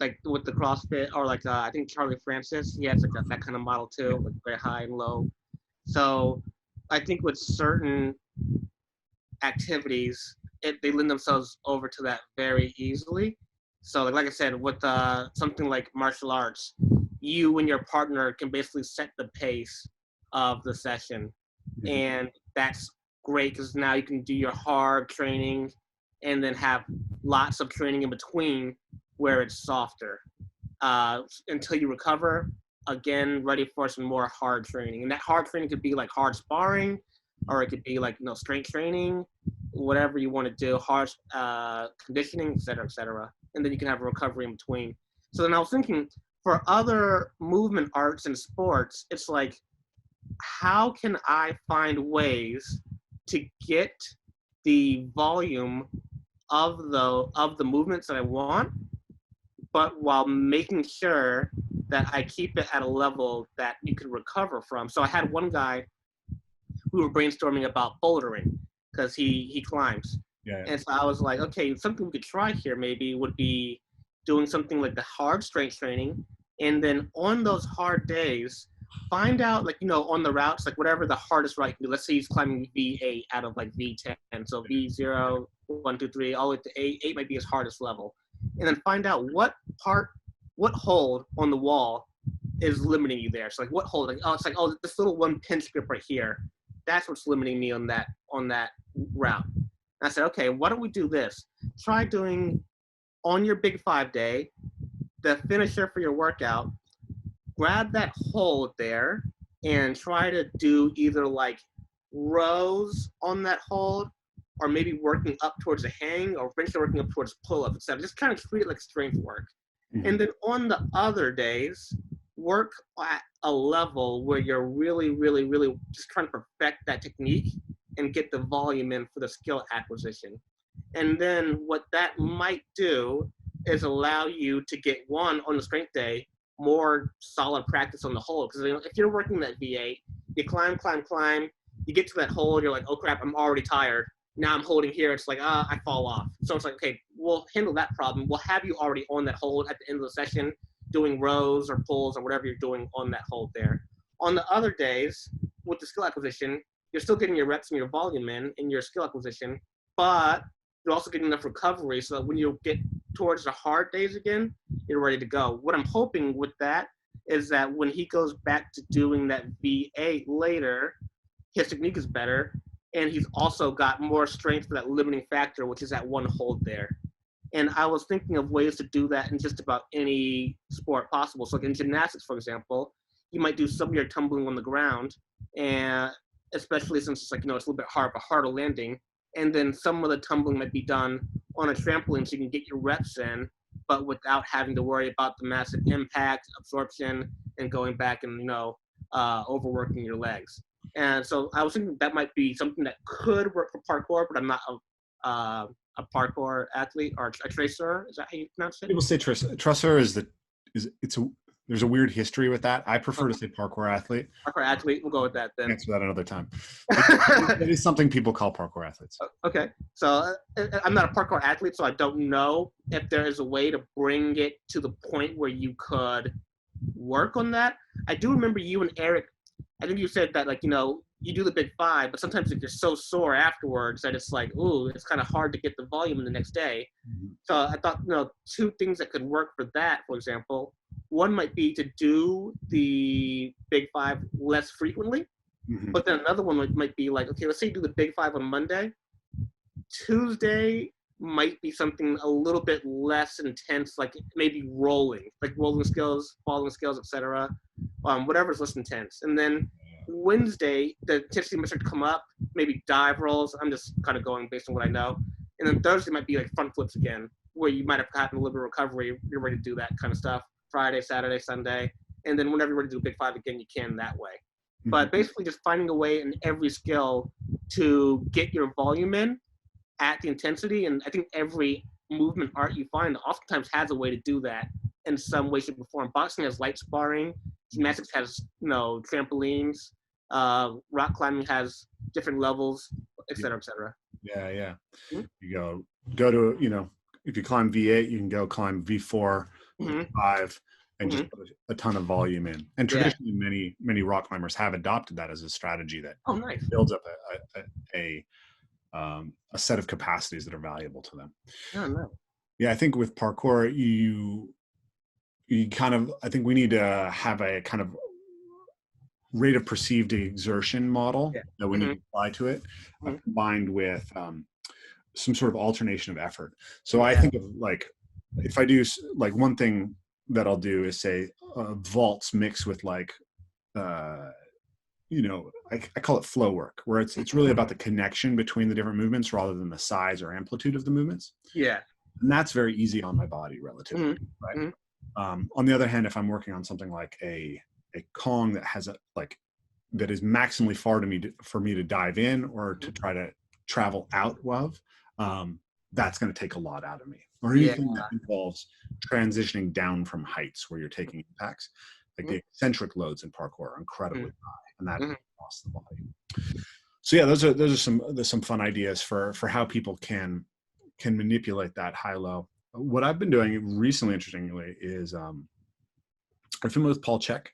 like with the CrossFit, or like I think Charlie Francis, he has like that kind of model too, like very high and low. So I think with certain activities, they lend themselves over to that very easily. So like I said, with something like martial arts, you and your partner can basically set the pace of the session. And that's great because now you can do your hard training and then have lots of training in between where it's softer until you recover, again, ready for some more hard training. And that hard training could be like hard sparring, or it could be like strength training, whatever you want to do, hard conditioning, et cetera. And then you can have a recovery in between. So then I was thinking, for other movement arts and sports, it's like, how can I find ways to get the volume of the movements that I want, but while making sure that I keep it at a level that you can recover from? So I had one guy, we were brainstorming about bouldering because he climbs. And so I was like, okay, something we could try here maybe would be doing something like the hard strength training. And then on those hard days, find out, like, on the routes, like whatever the hardest route you can do. Let's say he's climbing V8 out of like V10. So V0, 1, 2, 3, all the way to 8. 8 might be his hardest level. And then find out what hold on the wall is limiting you there. So like what hold, like, it's like, this little one pinch grip right here. That's what's limiting me on that route. And I said, okay, why don't we do this? Try doing on your Big 5 day, the finisher for your workout, grab that hold there and try to do either like rows on that hold or maybe working up towards a hang or eventually working up towards pull-ups, etc. Just kind of treat it like strength work. Mm-hmm. And then on the other days, work at a level where you're really, really, really just trying to perfect that technique and get the volume in for the skill acquisition. And then what that might do is allow you to get on the strength day, more solid practice on the hold. Because if you're working that V8, you climb, you get to that hold, you're like, oh crap, I'm already tired. Now I'm holding here, it's like, I fall off. So it's like, okay, we'll handle that problem. We'll have you already on that hold at the end of the session, doing rows or pulls or whatever you're doing on that hold there. On the other days, with the skill acquisition, you're still getting your reps and your volume in your skill acquisition, but you're also getting enough recovery so that when you get towards the hard days again, you're ready to go. What I'm hoping with that is that when he goes back to doing that V8 later, his technique is better, and he's also got more strength for that limiting factor, which is that one hold there. And I was thinking of ways to do that in just about any sport possible. So like in gymnastics, for example, you might do some of your tumbling on the ground, and especially since it's like, it's a little bit harder landing. And then some of the tumbling might be done on a trampoline so you can get your reps in, but without having to worry about the massive impact, absorption, and going back and, overworking your legs. And so I was thinking that might be something that could work for parkour, but I'm not a parkour athlete or a tracer. Is that how you pronounce it? People say tracer there's a weird history with that. I prefer to say parkour athlete. Parkour athlete, we'll go with that then. Answer that another time. It is something people call parkour athletes. Okay, so I'm not a parkour athlete, so I don't know if there is a way to bring it to the point where you could work on that. I do remember you and Eric, I think you said that, like, you do the Big 5, but sometimes if you're so sore afterwards that it's like, ooh, it's kind of hard to get the volume in the next day. Mm-hmm. So I thought, two things that could work for that, for example, one might be to do the Big 5 less frequently, mm-hmm. but then another one might be like, okay, let's say you do the Big 5 on Monday. Tuesday might be something a little bit less intense, like maybe rolling skills, falling skills, etc. Whatever's less intense. And then Wednesday, the intensity might start to come up, maybe dive rolls. I'm just kind of going based on what I know. And then Thursday might be like front flips again, where you might have gotten a little bit of recovery. You're ready to do that kind of stuff. Friday, Saturday, Sunday. And then whenever you're ready to do Big 5 again, you can that way. Mm-hmm. But basically just finding a way in every skill to get your volume in at the intensity. And I think every movement art you find oftentimes has a way to do that in some way, shape, or form. Boxing has light sparring. Gymnastics has, trampolines. Rock climbing has different levels, et cetera, et cetera. Yeah. Mm-hmm. You go to, if you climb V8, you can go climb V4, mm-hmm. 5, and mm-hmm. just put a ton of volume in. And traditionally, many rock climbers have adopted that as a strategy that nice. Builds up a set of capacities that are valuable to them. Oh, no. Yeah, I think with parkour, I think we need to have a kind of rate of perceived exertion model that we mm-hmm. need to apply to it, mm-hmm. combined with some sort of alternation of effort. So I think of like, if I do like one thing that I'll do is say vaults mixed with like, I call it flow work, where it's really about the connection between the different movements rather than the size or amplitude of the movements. Yeah. And that's very easy on my body relatively, mm-hmm. right? Mm-hmm. On the other hand, if I'm working on something like a Kong that has that is maximally far for me to dive in or to try to travel out of, that's going to take a lot out of me. Or anything that involves transitioning down from heights where you're taking impacts, like the eccentric loads in parkour are incredibly high, and that across the body. So yeah, those are some fun ideas for how people can manipulate that high-low. What I've been doing recently, interestingly, is are you familiar with Paul Chek?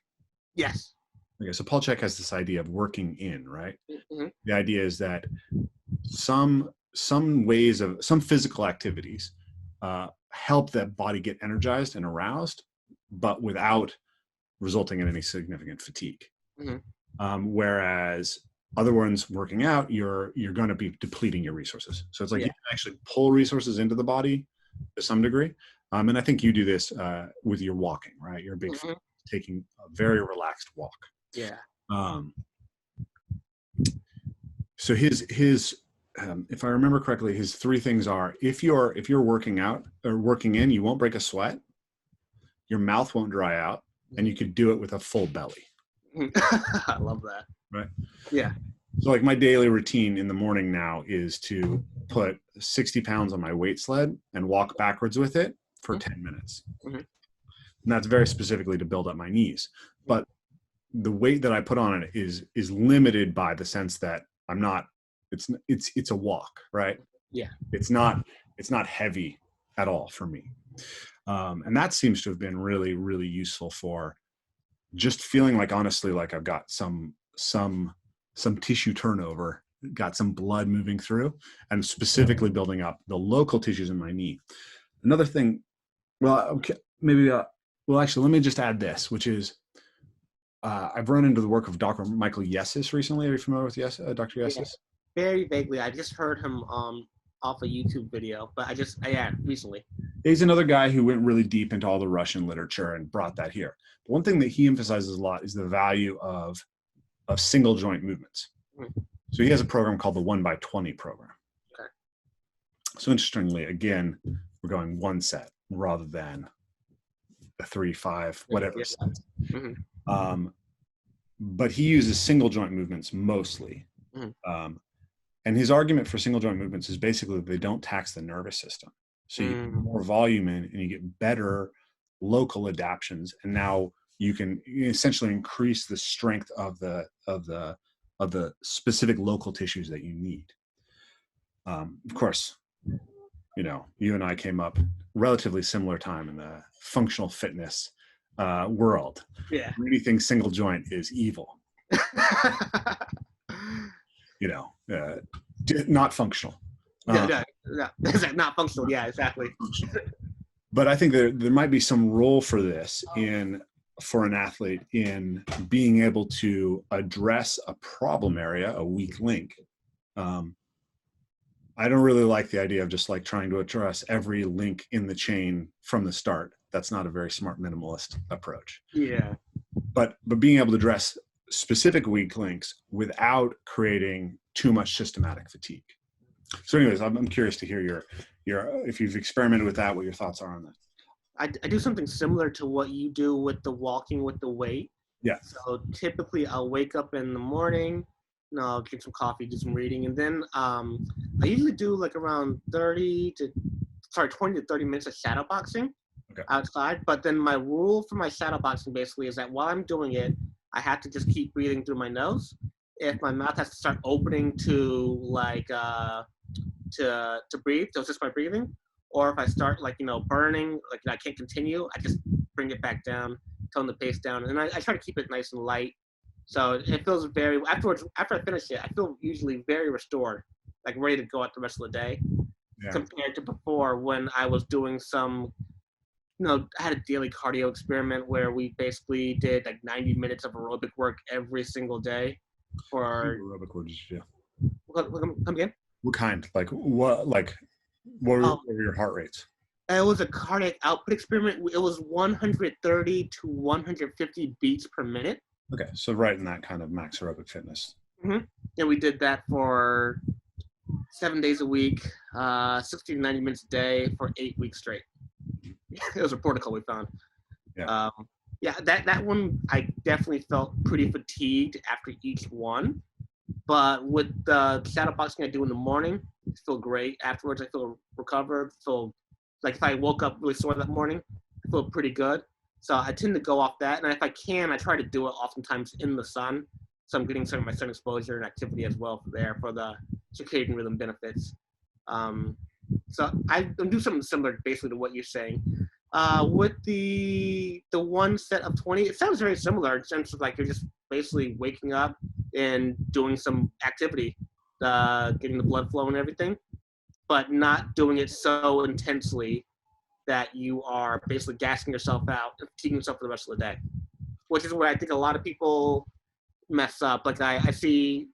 Yes. Okay, so Paul Chek has this idea of working in, right? Mm-hmm. The idea is that some physical activities help that body get energized and aroused, but without resulting in any significant fatigue. Mm-hmm. Whereas other ones, working out, you're going to be depleting your resources. So it's like Yeah. you can actually pull resources into the body to some degree. And I think you do this with your walking, right? You're a big fan of taking a very relaxed walk. Yeah. So his if I remember correctly, his 3 things are: if you're working out or working in, you won't break a sweat, your mouth won't dry out, and you could do it with a full belly. I love that. Right. Yeah. So like my daily routine in the morning now is to put 60 pounds on my weight sled and walk backwards with it for 10 minutes. Mm-hmm. And that's very specifically to build up my knees. But the weight that I put on it is limited by the sense that I'm not, it's a walk, right? Yeah. It's not heavy at all for me. And that seems to have been really, really useful for just feeling like, honestly, like I've got some tissue turnover, got some blood moving through, and specifically building up the local tissues in my knee. Another thing, actually, let me just add this, which is I've run into the work of Dr. Michael Yessis recently. Are you familiar with Dr. Yessis? Yeah, very vaguely. I just heard him off a YouTube video, but recently. He's another guy who went really deep into all the Russian literature and brought that here. But one thing that he emphasizes a lot is the value of single joint movements. Mm-hmm. So he has a program called the 1x20 program. Okay. So interestingly, again, we're going 1 set rather than a 3, 5, whatever. Yeah. Set. Mm-hmm. But he uses single joint movements mostly. Mm-hmm. And his argument for single joint movements is basically they don't tax the nervous system. So you get more volume in and you get better local adaptions. And now you can essentially increase the strength of the specific local tissues that you need. Of course, you and I came up relatively similar time in the functional fitness world. Yeah. Anything single joint is evil. Not functional. Not functional. Yeah, exactly. But I think there might be some role for this for an athlete in being able to address a problem area, a weak link. I don't really like the idea of just like trying to address every link in the chain from the start. That's not a very smart minimalist approach. Yeah. But being able to address specific weak links without creating too much systematic fatigue. So anyways, I'm curious to hear your if you've experimented with that, what your thoughts are on that. I do something similar to what you do with the walking with the weight. Yeah. So typically I'll wake up in the morning, I'll drink some coffee, do some reading, and then I usually do like around 20 to 30 minutes of shadow boxing outside. But then my rule for my shadow boxing basically is that while I'm doing it, I have to just keep breathing through my nose. If my mouth has to start opening to to breathe, so it's just my breathing. Or if I start burning, I can't continue, I just bring it back down, tone the pace down, and I try to keep it nice and light. So it feels after I finish it, I feel usually very restored, like ready to go out the rest of the day, compared to before when I was doing some, I had a daily cardio experiment where we basically did like 90 minutes of aerobic work every single day. For aerobic work did you do? Come again? What kind? What were your heart rates? It was a cardiac output experiment. It was 130 to 150 beats per minute. Okay, so right in that kind of max aerobic fitness. Mm-hmm. And we did that for 7 days a week, 60 to 90 minutes a day for 8 weeks straight. It was a protocol we found. Yeah. That one I definitely felt pretty fatigued after each one. But with the shadow boxing I do in the morning, I feel great. Afterwards, I feel recovered. Feel like if I woke up really sore that morning, I feel pretty good. So I tend to go off that. And if I can, I try to do it oftentimes in the sun. So I'm getting some of my sun exposure and activity as well for the circadian rhythm benefits. So I do something similar basically to what you're saying. With the one set of 20, it sounds very similar in sense of like you're just basically waking up and doing some activity, getting the blood flow and everything, but not doing it so intensely that you are basically gassing yourself out and fatiguing yourself for the rest of the day, which is where I think a lot of people mess up. Like I see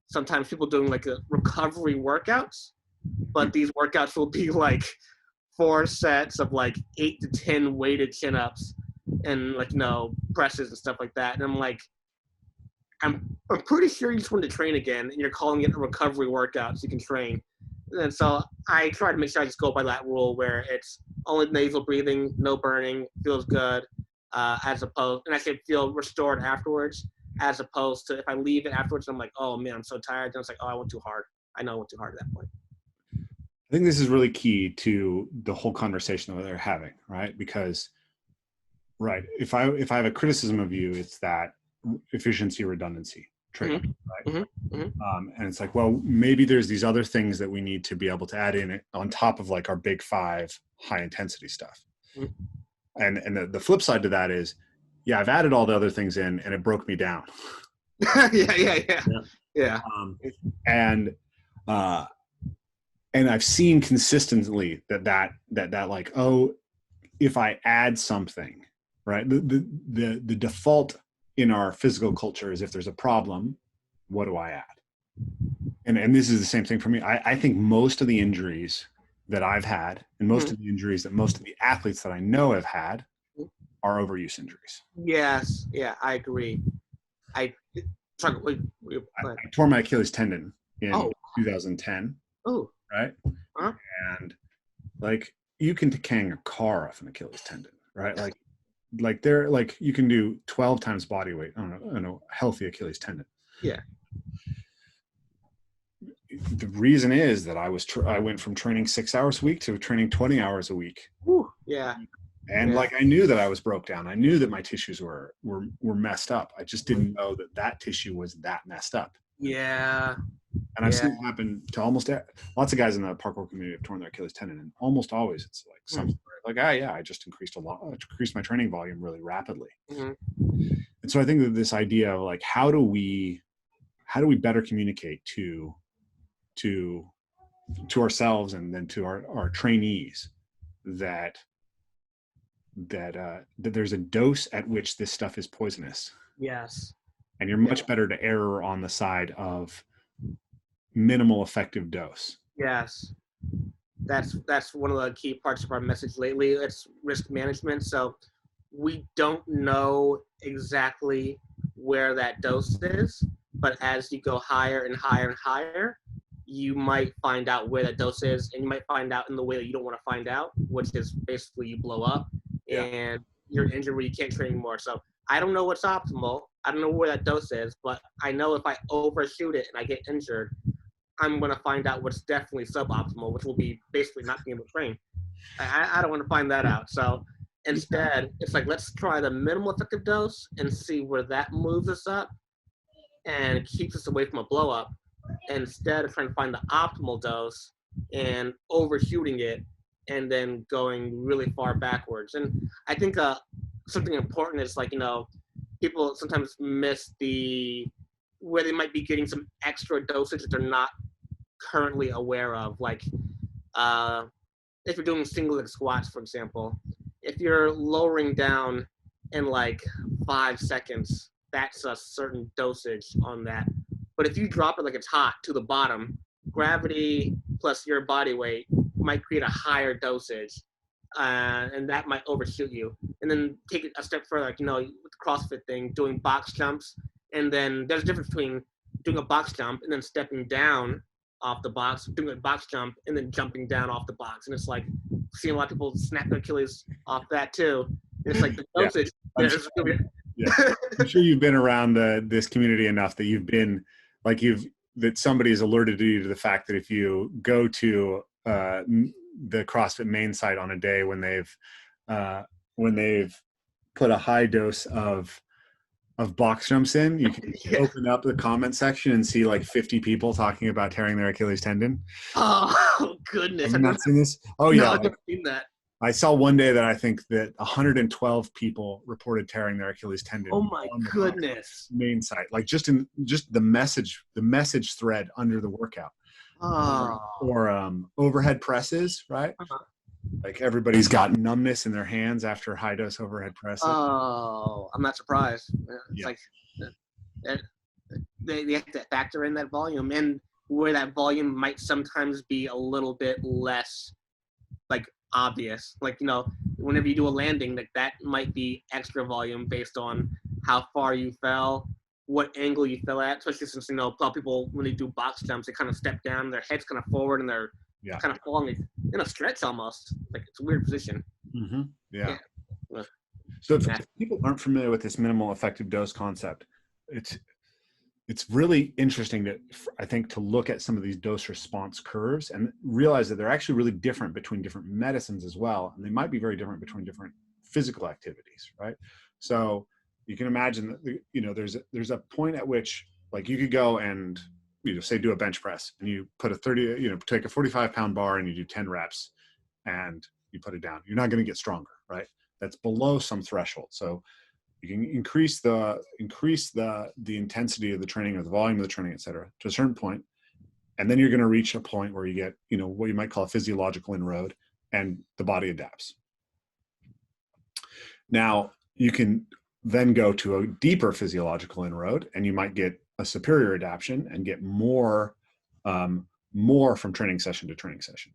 sometimes people doing like a recovery workouts, but these workouts will be like 4 sets of like 8 to 10 weighted chin-ups and like, presses and stuff like that. And I'm like, I'm pretty sure you just want to train again and you're calling it a recovery workout so you can train. And so I try to make sure I just go by that rule where it's only nasal breathing, no burning, feels good, as opposed, and I say feel restored afterwards, as opposed to if I leave it afterwards, I'm like, oh man, I'm so tired. Then it's like, oh, I went too hard. I know I went too hard at that point. I think this is really key to the whole conversation that they're having, right? Because, right, if I have a criticism of you, it's that efficiency redundancy trade, right? And it's like, well, maybe there's these other things that we need to be able to add in on top of like our big 5 high intensity stuff. And the flip side to that is, yeah, I've added all the other things in and it broke me down. Yeah. And I've seen consistently that like, oh, if I add something, right? The default in our physical culture is if there's a problem, what do I add? And this is the same thing for me. I think most of the injuries that I've had and most of the injuries that most of the athletes that I know have had are overuse injuries. Yes. Yeah, I agree. I tore my Achilles tendon in 2010. Oh. Right. And like you can hang a car off an Achilles tendon, right? Like they're like you can do 12 times body weight on a healthy Achilles tendon. Yeah. The reason is that I went from training 6 hours a week to training 20 hours a week. Whew, yeah. And like I knew that I was broke down. I knew that my tissues were messed up. I just didn't know that tissue was that messed up. Yeah. And I've seen it happen to lots of guys in the parkour community have torn their Achilles tendon, and almost always it's like something like, I just increased my training volume really rapidly. And so I think that this idea of like, how do we better communicate to ourselves and then to our trainees that there's a dose at which this stuff is poisonous. Yes. And you're much better to err on the side of minimal effective dose. Yes. That's one of the key parts of our message lately. It's risk management. So we don't know exactly where that dose is, but as you go higher and higher and higher, you might find out where that dose is, and you might find out in the way that you don't want to find out, which is basically you blow up and you're injured where you can't train anymore. So I don't know what's optimal. I don't know where that dose is, but I know if I overshoot it and I get injured, I'm going to find out what's definitely suboptimal, which will be basically not being able to train. I don't want to find that out. So instead, it's like, let's try the minimal effective dose and see where that moves us up and keeps us away from a blow up, instead of trying to find the optimal dose and overshooting it and then going really far backwards. And I think something important is like, people sometimes miss where they might be getting some extra dosage that they're not currently aware of. Like if you're doing single leg squats, for example, if you're lowering down in like 5 seconds, that's a certain dosage on that. But if you drop it like it's hot to the bottom, gravity plus your body weight might create a higher dosage, and that might overshoot you. And then take it a step further, like, with the CrossFit thing, doing box jumps. And then there's a difference between doing a box jump and then stepping down off the box, doing a box jump and then jumping down off the box. And it's like seeing a lot of people snap their Achilles off that too. And it's like the dosage. I'm sure you've been around this community enough that you've been like that somebody has alerted you to the fact that if you go to the CrossFit main site on a day when they've put a high dose of box jumps in, you can open up the comment section and see like 50 people talking about tearing their Achilles tendon. Oh goodness! Have you not seen this? Oh no, yeah, I've never seen that. I saw one day that I think that 112 people reported tearing their Achilles tendon. Oh my goodness. Main site, like just the message thread under the workout. Or overhead presses, right? Like everybody's got numbness in their hands after high dose overhead presses. Oh, I'm not surprised. It's like they have to factor in that volume, and where that volume might sometimes be a little bit less like obvious. Like, you know, whenever you do a landing, that might be extra volume based on how far you fell, what angle you fell at, especially since, you know, a lot of people, when they do box jumps, they kind of step down, their head's kind of forward, and they're kind of falling in a stretch almost. Like, it's a weird position. Mm-hmm. Yeah. So if people aren't familiar with this minimal effective dose concept, it's really interesting I think to look at some of these dose response curves and realize that they're actually really different between different medicines as well. And they might be very different between different physical activities, right? So you can imagine that, you know, there's a point at which, like, you could go and, you know, say do a bench press and you put take a 45-pound bar and you do 10 reps and you put it down. You're not going to get stronger, right? That's below some threshold. So you can increase the intensity of the training or the volume of the training, et cetera, to a certain point. And then you're going to reach a point where you get, you know, what you might call a physiological inroad, and the body adapts. Now, you can then go to a deeper physiological inroad, and you might get a superior adaptation and get more from training session to training session.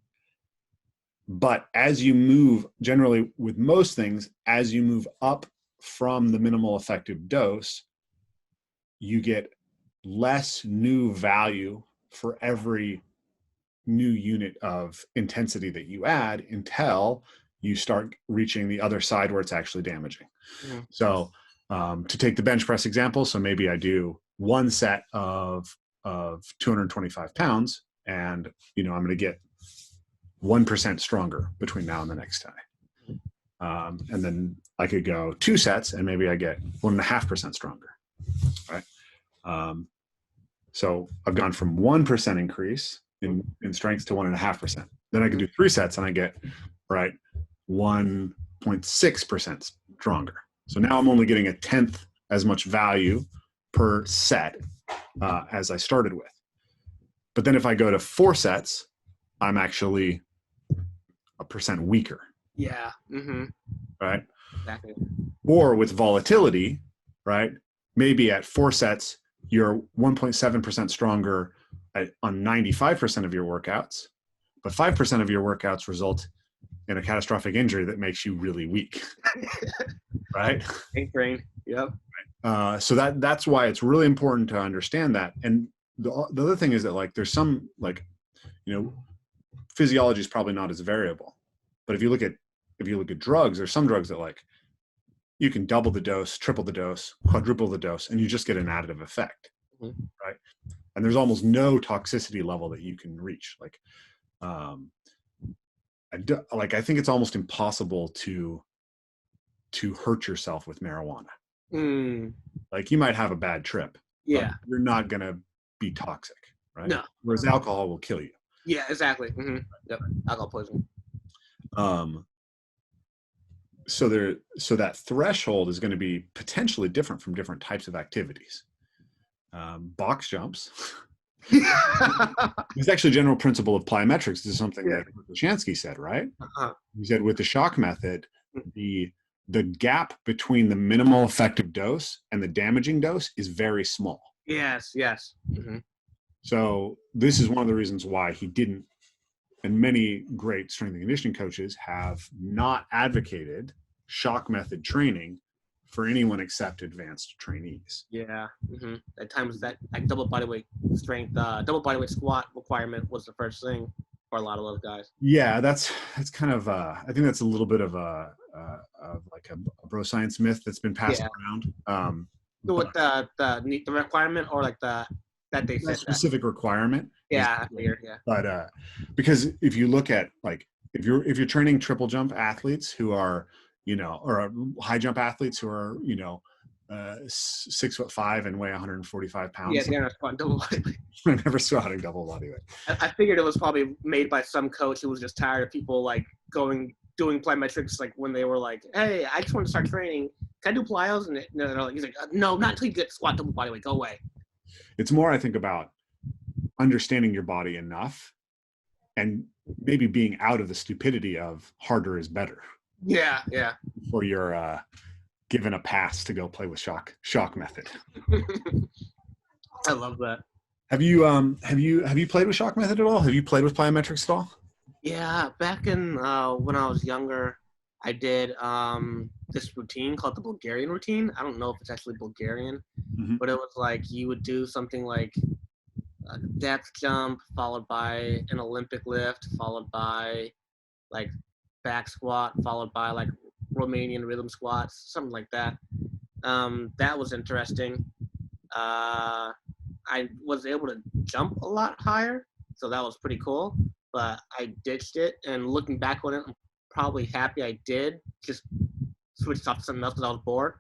But as you move, generally with most things, as you move up from the minimal effective dose, you get less new value for every new unit of intensity that you add until you start reaching the other side where it's actually damaging. Mm-hmm. So to take the bench press example, so maybe I do one set of 225 pounds, and, you know, I'm going to get 1% stronger between now and the next time. And then I could go 2 sets and maybe I get 1.5% stronger, right? So I've gone from 1% increase in strength to 1.5%. Then I can do 3 sets and I get, right, 1.6% stronger. So now I'm only getting 1/10 as much value per set as I started with. But then if I go to 4 sets, I'm actually 1% weaker. Yeah. Mm-hmm. Right. Exactly. Or with volatility, right? Maybe at 4 sets, you're 1.7% stronger on 95% of your workouts, but 5% of your workouts result in a catastrophic injury that makes you really weak. Right? Brain. Yep. So that's why it's really important to understand that. And the other thing is that, like, there's some, like, you know, physiology is probably not as variable, but if you look at drugs, there's some drugs that, like, you can double the dose, triple the dose, quadruple the dose, and you just get an additive effect, right? And there's almost no toxicity level that you can reach. Like, I think it's almost impossible to hurt yourself with marijuana. Like, you might have a bad trip. Yeah. But you're not going to be toxic, right? No. Whereas alcohol will kill you. Yeah, exactly. Mm-hmm. Yep. Alcohol poisoning. So that threshold is going to be potentially different from different types of activities. Box jumps. It's actually a general principle of plyometrics. This is something that Shansky said, right? He said with the shock method, the gap between the minimal effective dose and the damaging dose is very small. Yes. Mm-hmm. So this is one of the reasons why he didn't, and many great strength and conditioning coaches have not advocated shock method training for anyone except advanced trainees. Yeah. Mm-hmm. At times that double bodyweight strength, double bodyweight squat requirement was the first thing for a lot of those guys. Yeah, that's kind of I think that's a little bit of a bro science myth that's been passed around. With the requirement, or like that they said specific requirement. Yeah, weird. Yeah. But because if you look at, like, if you're training triple jump athletes who are, you know, or high jump athletes who are, you know, 6'5" and weigh 145 pounds. Yeah, they're not squatting double bodyweight. I'm never squatting double bodyweight. I figured it was probably made by some coach who was just tired of people, like, going doing plyometrics, like when they were like, hey, I just want to start training. Can I do plyos? And he's like, no, not until you get squat double body weight. Go away. It's more, I think, about understanding your body enough and maybe being out of the stupidity of harder is better. Yeah. Before you're given a pass to go play with shock method. I love that. Have you played with shock method at all? Have you played with plyometrics at all? Yeah, back in when I was younger, I did this routine called the Bulgarian routine. I don't know if it's actually Bulgarian, but it was like you would do something like a depth jump followed by an Olympic lift, followed by like back squat, followed by like Romanian rhythm squats, something like that. That was interesting. I was able to jump a lot higher, so that was pretty cool. But I ditched it, and looking back on it, I'm probably happy I did. Just switched off to something else because I was bored.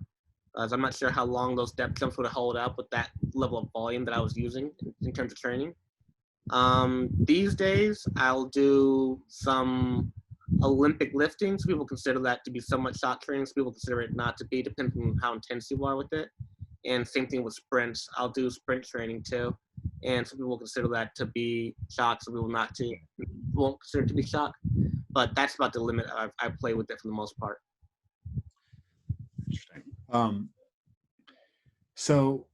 I'm not sure how long those depth jumps would hold up with that level of volume that I was using in terms of training. These days, I'll do some Olympic lifting. Some people consider that to be somewhat shot training. Some people consider it not to be, depending on how intense you are with it. And same thing with sprints. I'll do sprint training too. And some people consider that to be shock. Some people won't consider it to be shock. But that's about the limit I play with it for the most part. Interesting. So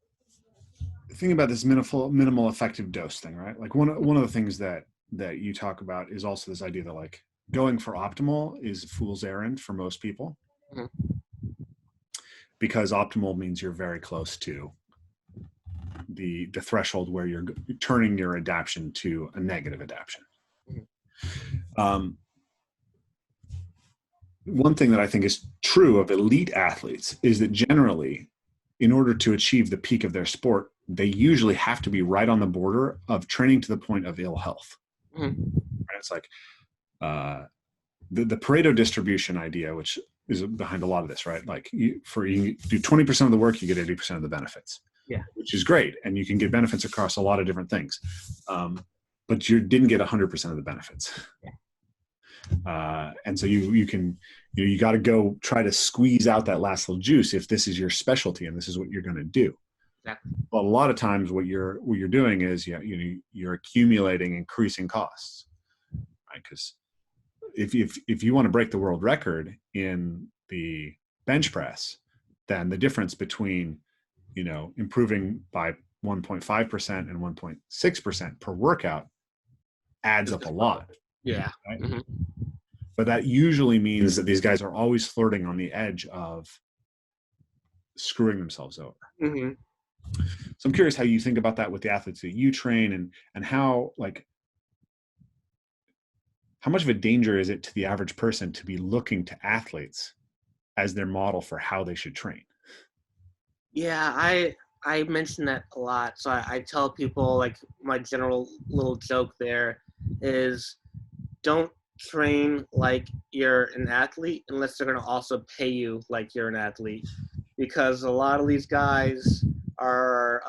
thinking about this minimal effective dose thing, right? Like one of the things that you talk about is also this idea that like going for optimal is a fool's errand for most people. Mm-hmm. Because optimal means you're very close to the threshold where you're turning your adaptation to a negative adaptation. One thing that I think is true of elite athletes is that generally, in order to achieve the peak of their sport, they usually have to be right on the border of training to the point of ill health. Mm-hmm. Right? It's like the Pareto distribution idea, which is behind a lot of this, right? Like you do 20% of the work, you get 80% of the benefits. Yeah, which is great, and you can get benefits across a lot of different things, but you didn't get 100% of the benefits. Yeah. And so you got to go try to squeeze out that last little juice if this is your specialty and this is what you're going to do. Yeah. But a lot of times, what you're doing is you're accumulating increasing costs, right? Because if you want to break the world record in the bench press, then the difference between improving by 1.5% and 1.6% per workout adds up a lot. Yeah. Right? Mm-hmm. But that usually means that these guys are always flirting on the edge of screwing themselves over. Mm-hmm. So I'm curious how you think about that with the athletes that you train and how much of a danger is it to the average person to be looking to athletes as their model for how they should train? Yeah, I mention that a lot. So I tell people, like, my general little joke there is don't train like you're an athlete unless they're going to also pay you like you're an athlete. Because a lot of these guys are,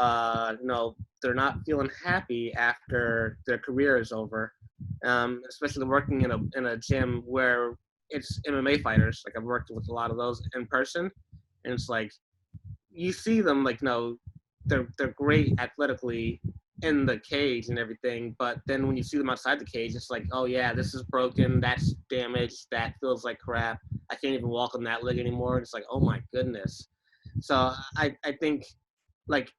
they're not feeling happy after their career is over. Especially working in a gym where it's MMA fighters. Like, I've worked with a lot of those in person, and it's like, you see them, like, no, they're great athletically in the cage and everything, but then when you see them outside the cage, it's like, oh yeah, this is broken, that's damaged, that feels like crap, I can't even walk on that leg anymore. It's like, oh my goodness. So I think, like,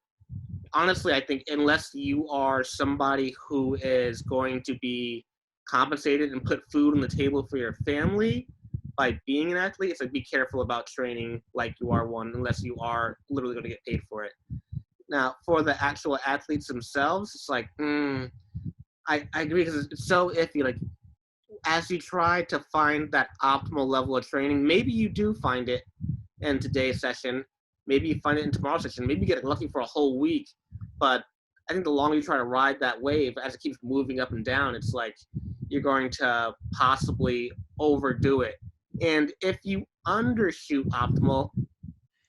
honestly, I think unless you are somebody who is going to be compensated and put food on the table for your family by being an athlete, it's like, be careful about training like you are one, unless you are literally going to get paid for it. Now, for the actual athletes themselves, it's like, I agree, because it's so iffy. Like, as you try to find that optimal level of training, maybe you do find it in today's session, maybe you find it in tomorrow's session, maybe you get lucky for a whole week, but I think the longer you try to ride that wave, as it keeps moving up and down, it's like you're going to possibly overdo it. And if you undershoot optimal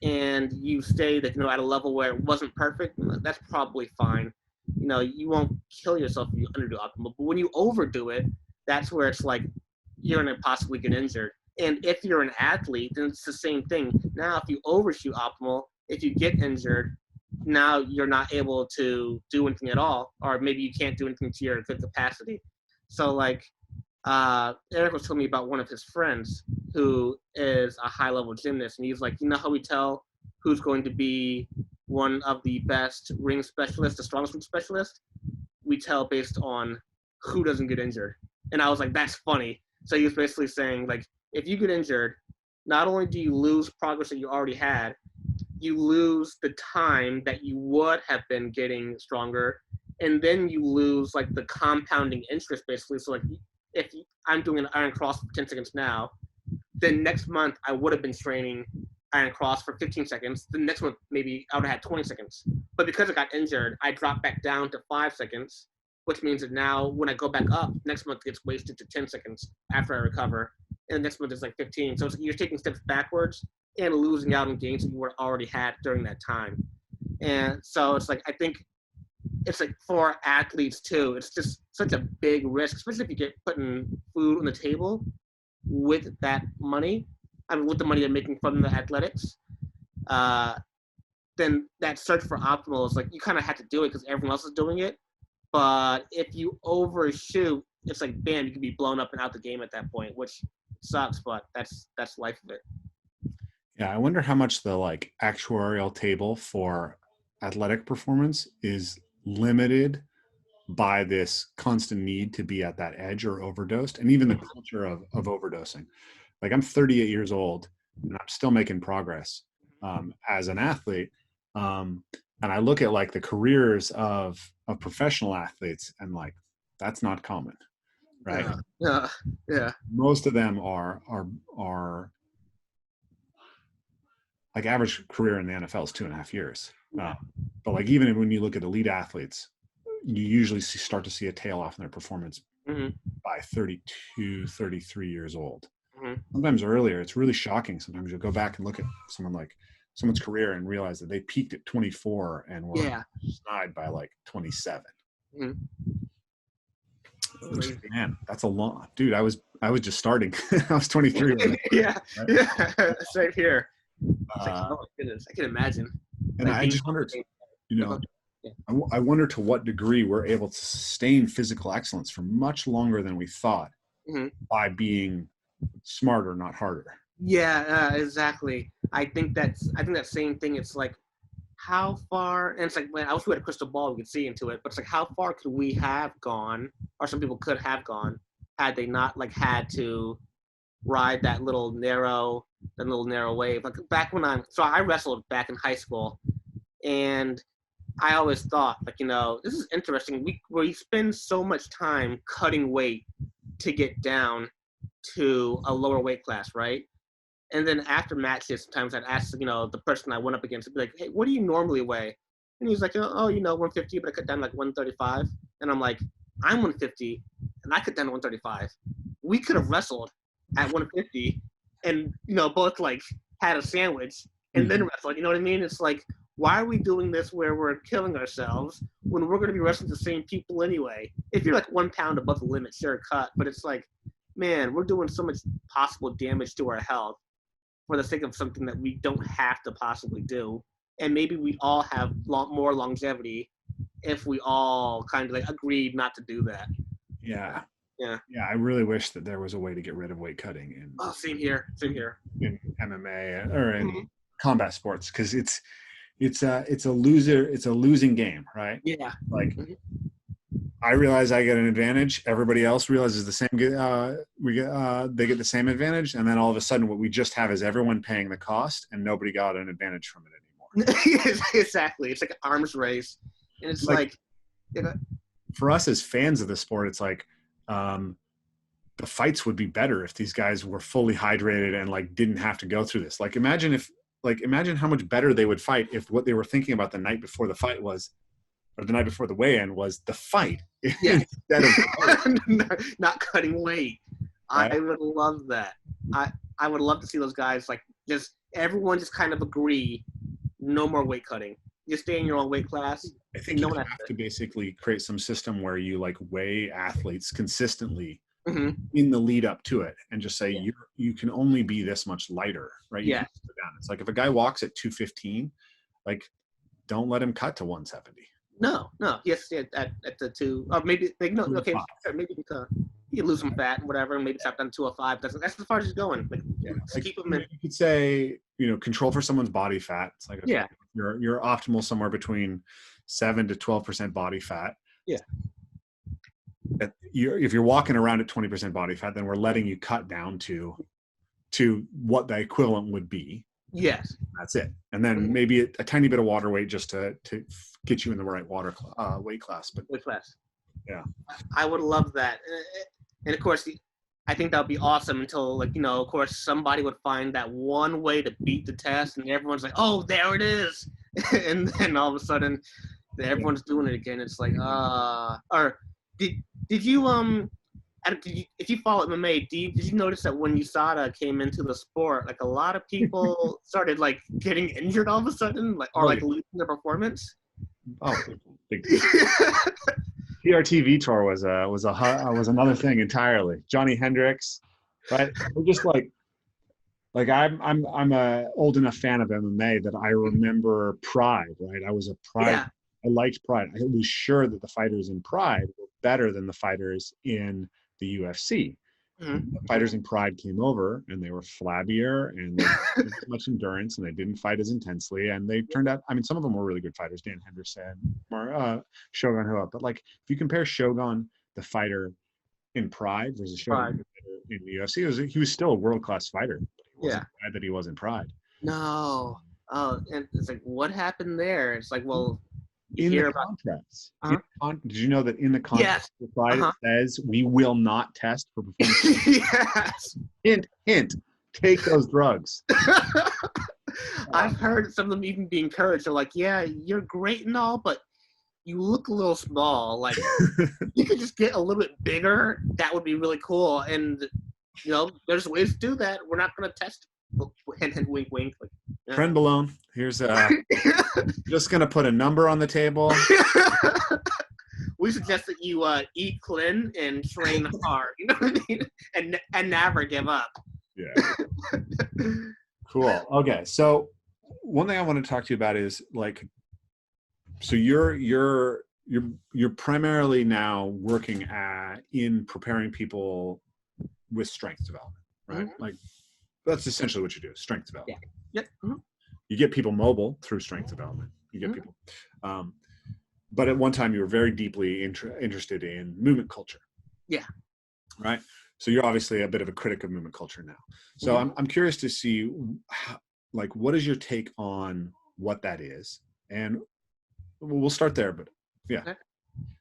and you stay at a level where it wasn't perfect, that's probably fine. You won't kill yourself if you underdo optimal. But when you overdo it, that's where it's like you're going to possibly get injured. And if you're an athlete, then it's the same thing. Now, if you overshoot optimal, if you get injured, now you're not able to do anything at all, or maybe you can't do anything to your good capacity. So like Eric was telling me about one of his friends who is a high-level gymnast, and he's like, you know how we tell who's going to be one of the best ring specialists, the strongest ring specialist? We tell based on who doesn't get injured. And I was like, that's funny. So he was basically saying, like, if you get injured, not only do you lose progress that you already had, you lose the time that you would have been getting stronger, and then you lose like the compounding interest basically. So like if I'm doing an iron cross for 10 seconds now, then next month I would have been training iron cross for 15 seconds. The next month maybe I would have had 20 seconds. But because I got injured, I dropped back down to 5 seconds, which means that now when I go back up, next month gets wasted to 10 seconds after I recover. And the next month is like 15. So you're taking steps backwards and losing out on gains that you were already had during that time. And so it's like, I think it's like for athletes too, it's just such a big risk, especially if you get putting food on the table with that money. I mean, with the money they're making from the athletics, then that search for optimal is like, you kind of have to do it because everyone else is doing it. But if you overshoot, it's like, bam, you can be blown up and out the game at that point, which sucks, but that's life of it. Yeah, I wonder how much the like actuarial table for athletic performance is limited by this constant need to be at that edge or overdosed, and even the culture of overdosing. Like I'm 38 years old and I'm still making progress as an athlete. And I look at like the careers of professional athletes and like, that's not common, right? Yeah. Most of them are like average career in the NFL is 2.5 years. But like even when you look at elite athletes, you usually start to see a tail off in their performance by 32, 33 years old. Sometimes earlier. It's really shocking. Sometimes you'll go back and look at someone's career and realize that they peaked at 24 and were snide by like 27. Man, that's a long, dude. I was just starting. I was 23. Yeah. Same here. Like, oh my goodness, I can imagine. And like, I just wondered, I wonder to what degree we're able to sustain physical excellence for much longer than we thought by being smarter, not harder. Yeah, exactly. I think that same thing. It's like, how far, and it's like, when I wish we had a crystal ball, we could see into it, but it's like, how far could we have gone, or some people could have gone, had they not like had to ride that little narrow wave. Like back when I wrestled back in high school, and I always thought, like, this is interesting. We spend so much time cutting weight to get down to a lower weight class, right? And then after matches, sometimes I'd ask, the person I went up against, I'd be like, hey, what do you normally weigh? And he's like, 150, but I cut down like 135. And I'm like, I'm 150, and I cut down to 135. We could have wrestled at 150 and, both like had a sandwich and then wrestled. You know what I mean? It's like, why are we doing this where we're killing ourselves when we're going to be wrestling the same people anyway? If you're like 1 pound above the limit, sure, cut. But it's like, man, we're doing so much possible damage to our health for the sake of something that we don't have to possibly do. And maybe we all have more longevity if we all kind of like agreed not to do that. Yeah. I really wish that there was a way to get rid of weight cutting in same here in MMA or in combat sports, because it's a losing game, right? Like I realize I get an advantage, everybody else realizes the same, they get the same advantage, and then all of a sudden what we just have is everyone paying the cost and nobody got an advantage from it anymore. Exactly. It's like an arms race, and it's like for us as fans of the sport, it's like the fights would be better if these guys were fully hydrated and like didn't have to go through this. Like imagine how much better they would fight if what they were thinking about the night before the fight was, or the night before the weigh-in was the fight instead of not cutting weight. Right? I would love that. I would love to see those guys like everyone just kind of agree, no more weight cutting. You stay in your own weight class. I think you have to basically create some system where you like weigh athletes consistently in the lead up to it, and just say you can only be this much lighter, right? Yeah. It's like if a guy walks at 215, like don't let him cut to 170. No. Yes, at the 2, or maybe like, no. Okay, maybe you lose some fat and whatever, and maybe stop down 205. That's as far as he's going. Like, like, keep him in. You could say, control for someone's body fat. It's like you're optimal somewhere between 7 to 12% body fat. Yeah. If you're walking around at 20% body fat, then we're letting you cut down to what the equivalent would be. Yes. That's it. And then maybe a tiny bit of water weight just to get you in the right weight class. But weight class. Yeah. I would love that. And of course, I think that would be awesome until, like, of course, somebody would find that one way to beat the test, and everyone's like, oh, there it is. And then all of a sudden, everyone's doing it again. It's like, or did you, if you follow MMA, did you notice that when USADA came into the sport, like a lot of people started like getting injured all of a sudden, like, or like losing their performance? Oh, big PRT Vitor was another thing entirely. Johnny Hendricks, right? We're just like I'm a old enough fan of MMA that I remember Pride, right? I was a Pride. Yeah. I liked Pride. I was sure that the fighters in Pride were better than the fighters in the UFC. The fighters in Pride came over and they were flabbier and they didn't have as much endurance and they didn't fight as intensely, and they turned out, I mean, some of them were really good fighters, Dan Henderson, Shogun Hoa, but like if you compare Shogun, the fighter in Pride, versus Shogun in the UFC, he was still a world-class fighter, but he wasn't glad that he was in Pride. No. Oh, and it's like, what happened there? It's like, well, in the contracts. Did you know that in the contract for Pride it says we will not test for performance? Yes. Hint. Take those drugs. I've heard some of them even be encouraged. They're like, yeah, you're great and all, but you look a little small. Like, you could just get a little bit bigger. That would be really cool. And, there's ways to do that. We're not going to test. And wink, wink. Yeah. Friend Balone, here's just going to put a number on the table. We suggest that you eat clean and train hard. You know what I mean? And never give up. Yeah. Cool. Okay. So one thing I want to talk to you about is like, so you're primarily now working in preparing people with strength development, right? Like that's essentially what you do, strength development. Yeah. Yep. You get people mobile through strength development. You get people, but at one time you were very deeply interested in movement culture. Yeah. Right. So you're obviously a bit of a critic of movement culture now. So I'm curious to see, like, what is your take on what that is? And we'll start there, but yeah. Okay.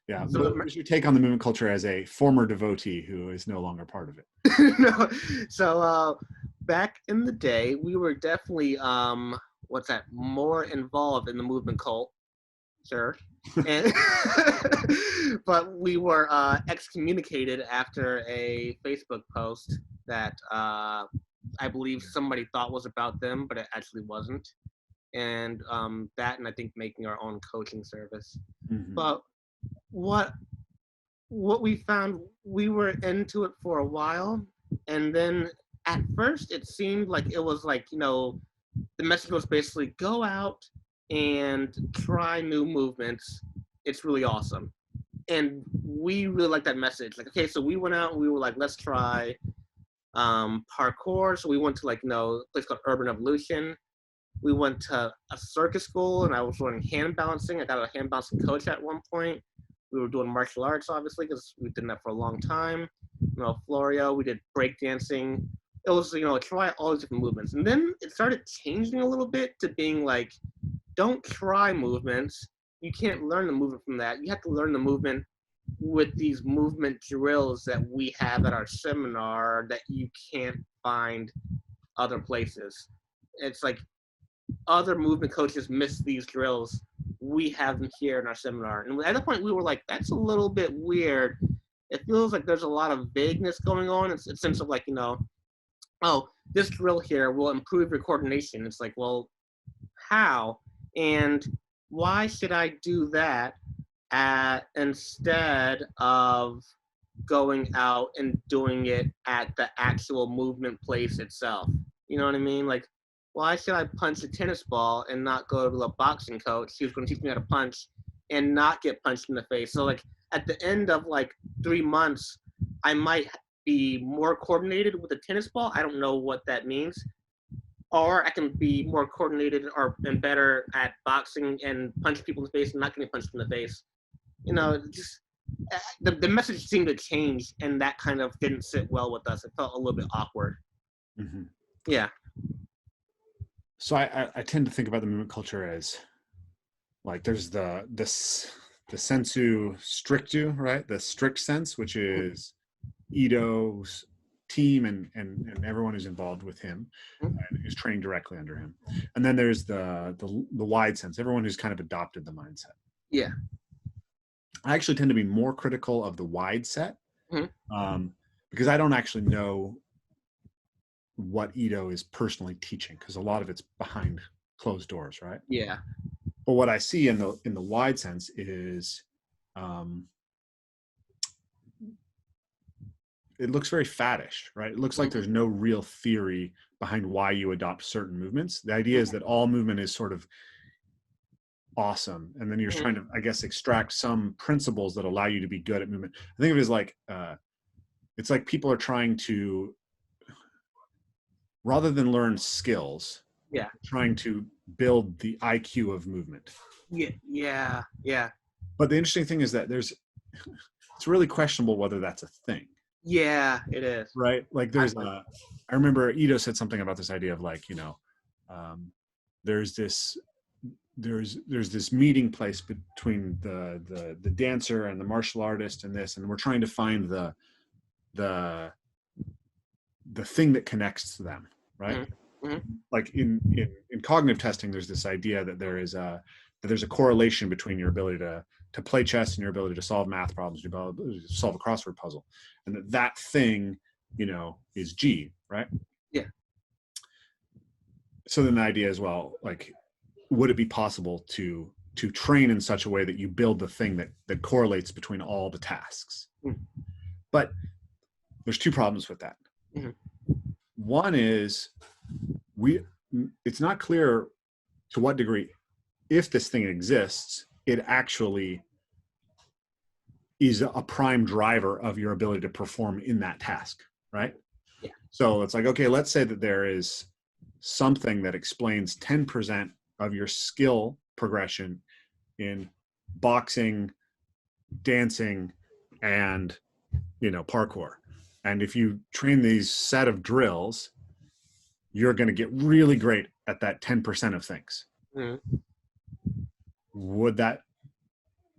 Yeah. So, what is your take on the movement culture as a former devotee who is no longer part of it? No. So back in the day, we were definitely more involved in the movement cult. Sure. And but we were excommunicated after a Facebook post that I believe somebody thought was about them, but it actually wasn't. And that, and I think making our own coaching service. But what we found, we were into it for a while, and then at first it seemed like it was like, the message was basically go out and try new movements. It's really awesome. And we really liked that message. Like, okay, so we went out and we were like, let's try parkour. So we went to a place called Urban Evolution. We went to a circus school and I was learning hand balancing. I got a hand balancing coach at one point. We were doing martial arts, obviously, because we've done that for a long time. Florio, we did breakdancing. It was, try all these different movements. And then it started changing a little bit to being like, don't try movements. You can't learn the movement from that. You have to learn the movement with these movement drills that we have at our seminar that you can't find other places. It's like other movement coaches miss these drills. We have them here in our seminar. And at that point, we were like, that's a little bit weird. It feels like there's a lot of vagueness going on. It's a sense of like, oh, this drill here will improve your coordination. It's like, well, how? And why should I do that instead of going out and doing it at the actual movement place itself. You know what I mean? Like, why should I punch a tennis ball and not go to a boxing coach who's going to teach me how to punch and not get punched in the face? So, like, at the end of, like, 3 months, I might be more coordinated with a tennis ball. I don't know what that means. Or I can be more coordinated and better at boxing and punch people in the face and not getting punched in the face. You know, just the message seemed to change, and that kind of didn't sit well with us. It felt a little bit awkward. Mm-hmm. Yeah. So I tend to think about the movement culture as like there's the sensu strictu, right? The strict sense, which is Ito's team and everyone who's involved with him and is training directly under him. And then there's the wide sense, everyone who's kind of adopted the mindset. Yeah. I actually tend to be more critical of the wide set because I don't actually know what Ito is personally teaching, because a lot of it's behind closed doors, right? Yeah. But what I see in the wide sense is it looks very faddish, right? It looks like there's no real theory behind why you adopt certain movements. The idea is that all movement is sort of awesome, and then you're trying to, I guess, extract some principles that allow you to be good at movement. I think of it as like it's like people are trying to, rather than learn skills, trying to build the IQ of movement. Yeah. But the interesting thing is that it's really questionable whether that's a thing. Yeah, it is. Right? Like I remember Ito said something about this idea of like, you know, there's this meeting place between the dancer and the martial artist and this, and we're trying to find the thing that connects to them, right? Mm-hmm. Like in cognitive testing, there's this idea that there's a correlation between your ability to play chess and your ability to solve math problems, your ability to solve a crossword puzzle, and that thing, you know, is G, right? Yeah. So then the idea is, well, like, would it be possible to train in such a way that you build the thing that correlates between all the tasks? But there's two problems with that. One is it's not clear to what degree, if this thing exists, it actually is a prime driver of your ability to perform in that task, right? Yeah. So it's like, okay, let's say that there is something that explains 10% of your skill progression in boxing, dancing, and, you know, parkour. And if you train these set of drills, you're going to get really great at that 10% of things. Would that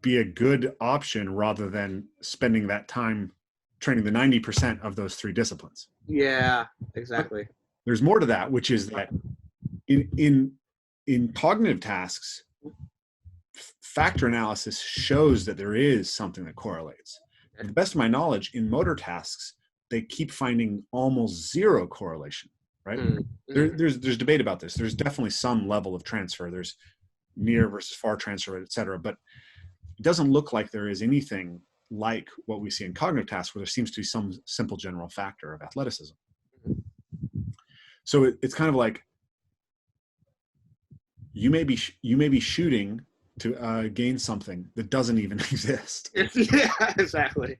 be a good option rather than spending that time training the 90% of those three disciplines? Yeah, exactly. But there's more to that, which is that in cognitive tasks, factor analysis shows that there is something that correlates. To the best of my knowledge, in motor tasks, they keep finding almost zero correlation, right? There's debate about this. There's definitely some level of transfer. There's near versus far transfer, et cetera. But it doesn't look like there is anything like what we see in cognitive tasks, where there seems to be some simple general factor of athleticism. So it's kind of like you may be shooting to gain something that doesn't even exist. Yeah, exactly.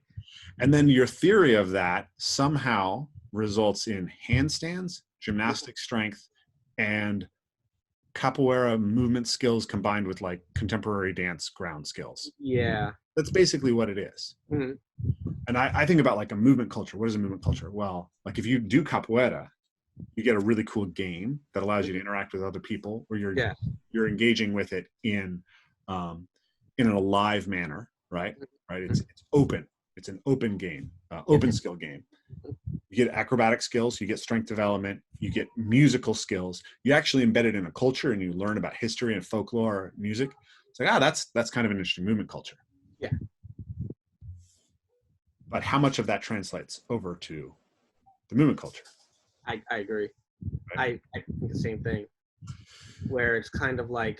And then your theory of that somehow results in handstands, gymnastic strength, and capoeira movement skills combined with like contemporary dance ground skills. Yeah. That's basically what it is. And I think about like a movement culture. What is a movement culture? Well, like if you do capoeira, you get a really cool game that allows you to interact with other people, where you're engaging with it in an alive manner, right? It's open. It's an open game, open skill game. You get acrobatic skills, you get strength development, you get musical skills. You actually embed it in a culture and you learn about history and folklore, music. It's like, that's kind of an interesting movement culture. Yeah. But how much of that translates over to the movement culture? I agree. Right? I think the same thing, where it's kind of like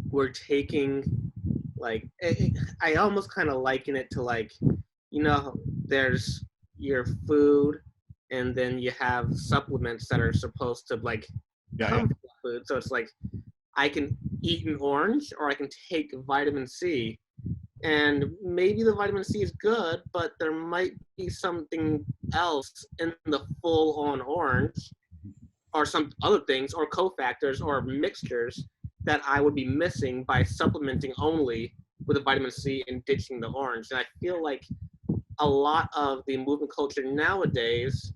we're taking, like, I almost kind of liken it to like, there's your food, and then you have supplements that are supposed to like come from food. So it's like I can eat an orange or I can take vitamin C. And maybe the vitamin C is good, but there might be something else in the full-on orange or some other things or cofactors or mixtures that I would be missing by supplementing only with the vitamin C and ditching the orange. And I feel like a lot of the movement culture nowadays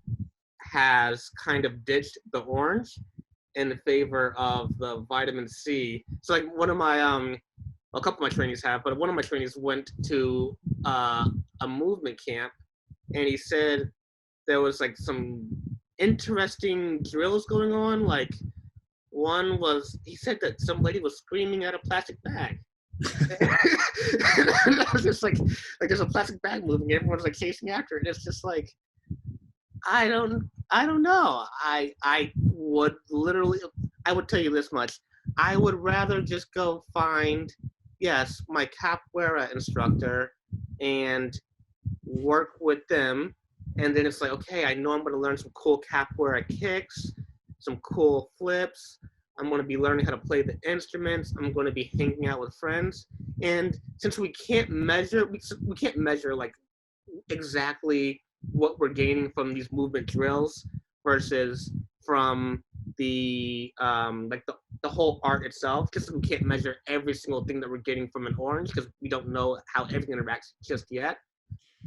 has kind of ditched the orange in favor of the vitamin C. So like one of my a couple of my trainees have, but one of my trainees went to a movement camp, and he said there was like some interesting drills going on. Like one was, he said that some lady was screaming at a plastic bag. And I was just like there's a plastic bag moving, everyone's like chasing after it. It's just like I don't know. I would tell you this much. I would rather just go find, yes, my capoeira instructor and work with them. And then it's like, okay, I know I'm going to learn some cool capoeira kicks, some cool flips. I'm going to be learning how to play the instruments. I'm going to be hanging out with friends. And since we can't measure like exactly what we're gaining from these movement drills versus from the the whole art itself, because we can't measure every single thing that we're getting from an orange because we don't know how everything interacts just yet.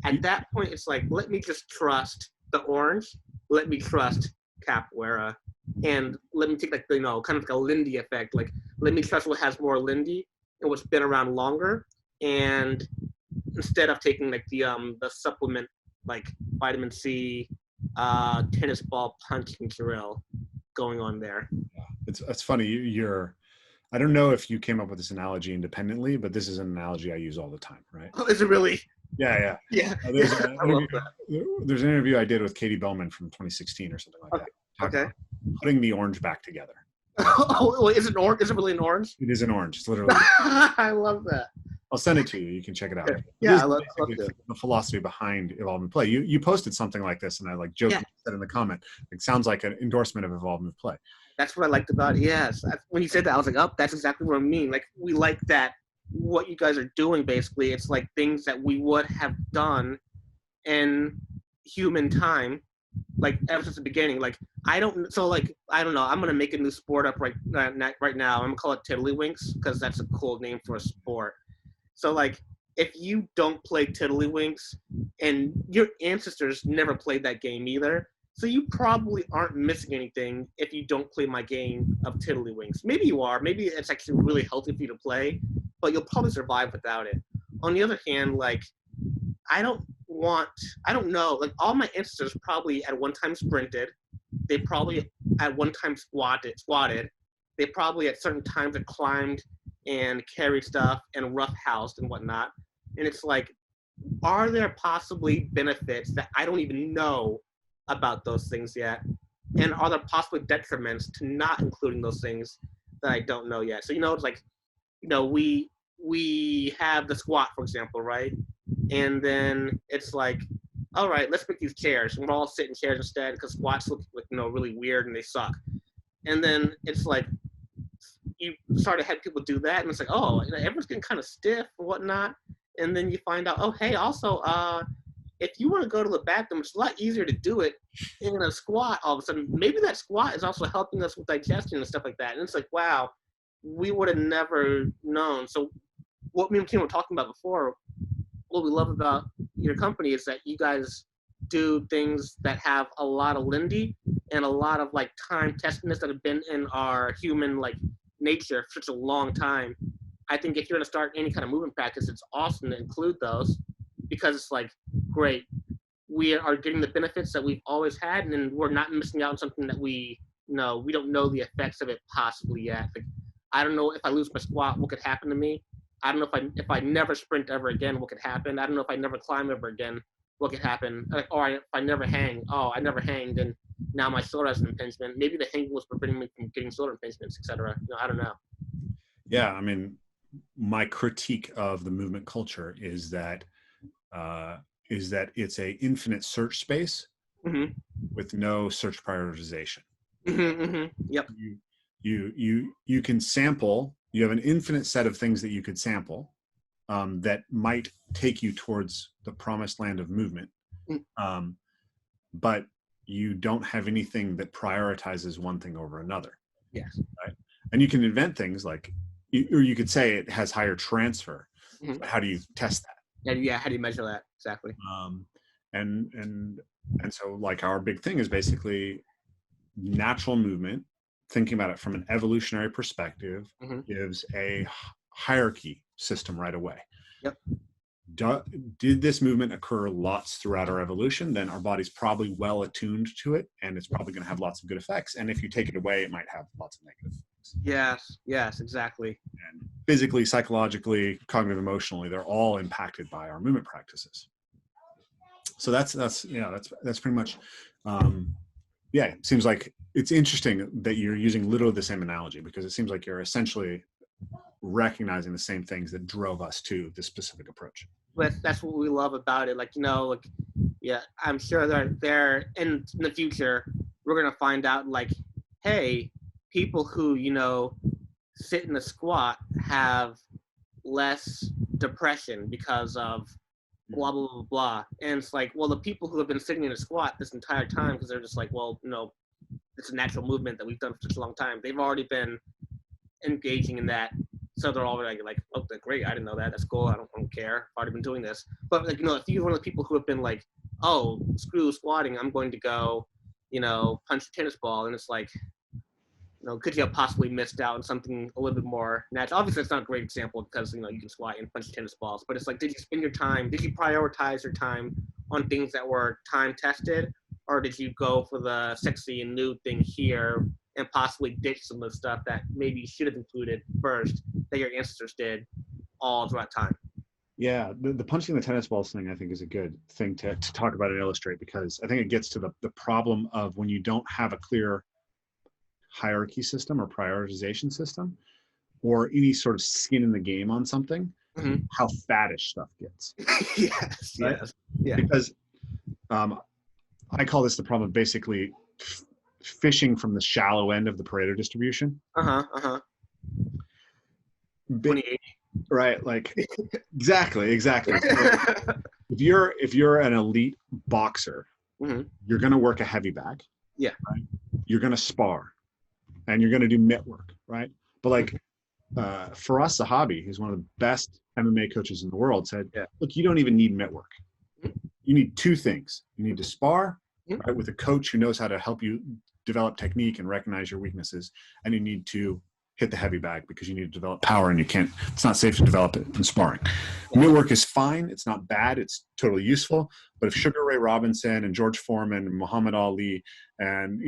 At that point, it's like, let me just trust the orange, let me trust capoeira, and let me take like kind of like a Lindy effect. Like, let me trust what has more Lindy and what's been around longer, and instead of taking like the supplement like vitamin C, tennis ball punching drill going on there. It's funny. I don't know if you came up with this analogy independently, but this is an analogy I use all the time, right? Oh, is it really? Yeah. There's an interview I did with Katie Bellman from 2016 or something like that. Okay. Putting the orange back together. Oh, is it orange? Is it really an orange? It is an orange. It's literally. I love that. I'll send it to you. You can check it out. Yeah, I love it. The philosophy behind Evolve Move Play. You posted something like this, and I like joked said in the comment. It sounds like an endorsement of Evolve Move Play. That's what I liked about it. Yes, when you said that, I was like, oh, that's exactly what I mean. Like, we like that. What you guys are doing, basically, it's like things that we would have done in human time, like ever since the beginning. Like, I don't know. I'm gonna make a new sport up right now. I'm gonna call it Tiddlywinks because that's a cool name for a sport. So like, if you don't play Tiddlywinks, and your ancestors never played that game either, so you probably aren't missing anything if you don't play my game of Tiddlywinks. Maybe you are. Maybe it's actually really healthy for you to play, but you'll probably survive without it. On the other hand, like, I don't know. Like, all my ancestors probably at one time sprinted. They probably at one time squatted. They probably at certain times had climbed and carried stuff and roughhoused and whatnot. And it's like, are there possibly benefits that I don't even know about those things yet? And are there possibly detriments to not including those things that I don't know yet? So, it's like, we have the squat, for example, right? And then it's like, all right, let's pick these chairs. And we'll all sit in chairs instead because squats look like, really weird and they suck. And then it's like, you start to have people do that, and it's like, oh, everyone's getting kind of stiff or whatnot. And then you find out, oh, hey, also, if you want to go to the bathroom, it's a lot easier to do it in a squat all of a sudden. Maybe that squat is also helping us with digestion and stuff like that. And it's like, wow, we would have never known. So what me and Kim were talking about before, what we love about your company is that you guys do things that have a lot of Lindy and a lot of like time testedness that have been in our human like nature for such a long time. I think if you're going to start any kind of movement practice, it's awesome to include those, because it's like, great, we are getting the benefits that we've always had, and we're not missing out on something that we don't know the effects of it possibly yet. Like, I don't know if I lose my squat, what could happen to me? I don't know if I never sprint ever again, what could happen? I don't know if I never climb ever again, what could happen? Or if I never hang, I never hanged, and now my shoulder has an impingement. Maybe the hanging was preventing me from getting shoulder impingements, etc. I don't know. Yeah, I mean, my critique of the movement culture is that is that it's a infinite search space with no search prioritization. Yep. You can sample. You have an infinite set of things that you could sample that might take you towards the promised land of movement, but you don't have anything that prioritizes one thing over another. Yes. Right. And you can invent things like, or you could say it has higher transfer. But how do you test that? Yeah. How do you measure that exactly? And so like our big thing is basically natural movement. Thinking about it from an evolutionary perspective gives a hierarchy system right away. Yep. Did this movement occur lots throughout our evolution? Then our body's probably well attuned to it, and it's probably going to have lots of good effects. And if you take it away, it might have lots of negative effects. Yes, exactly. And physically, psychologically, cognitive, emotionally, they're all impacted by our movement practices. So that's pretty much. It seems like it's interesting that you're using literally the same analogy, because it seems like you're essentially recognizing the same things that drove us to this specific approach. But that's what we love about it. I'm sure that there in the future, we're going to find out hey, people who, sit in a squat have less depression because of blah, blah, blah, blah. And it's the people who have been sitting in a squat this entire time, because they're just it's a natural movement that we've done for such a long time. They've already been engaging in that. So they're already oh, great, I didn't know that. That's cool. I don't care. I've already been doing this. But if you're one of the people who have been oh, screw squatting, I'm going to go, punch a tennis ball. And it's could you have possibly missed out on something a little bit more natural? Obviously, it's not a great example because, you can squat and punch tennis balls. But it's did you spend your time, did you prioritize your time on things that were time tested? Or did you go for the sexy and new thing here and possibly ditch some of the stuff that maybe you should have included first that your ancestors did all throughout time? Yeah, the punching the tennis balls thing, I think, is a good thing to talk about and illustrate, because I think it gets to the problem of when you don't have a clear hierarchy system or prioritization system or any sort of skin in the game on something, how faddish stuff gets. Yes, right? Yes. Yeah. Because I call this the problem of basically fishing from the shallow end of the Pareto distribution. 2080. Right, exactly. So if you're an elite boxer, you're going to work a heavy bag. Yeah. Right? You're going to spar, and you're going to do mitt work, right? But Firas Zahabi, who's one of the best MMA coaches in the world, said, look, you don't even need mitt work. You need two things. You need to spar, right, with a coach who knows how to help you develop technique and recognize your weaknesses, and you need to hit the heavy bag because you need to develop power, and it's not safe to develop it in sparring. Mitt work is fine. It's not bad. It's totally useful. But if Sugar Ray Robinson and George Foreman and Muhammad Ali and,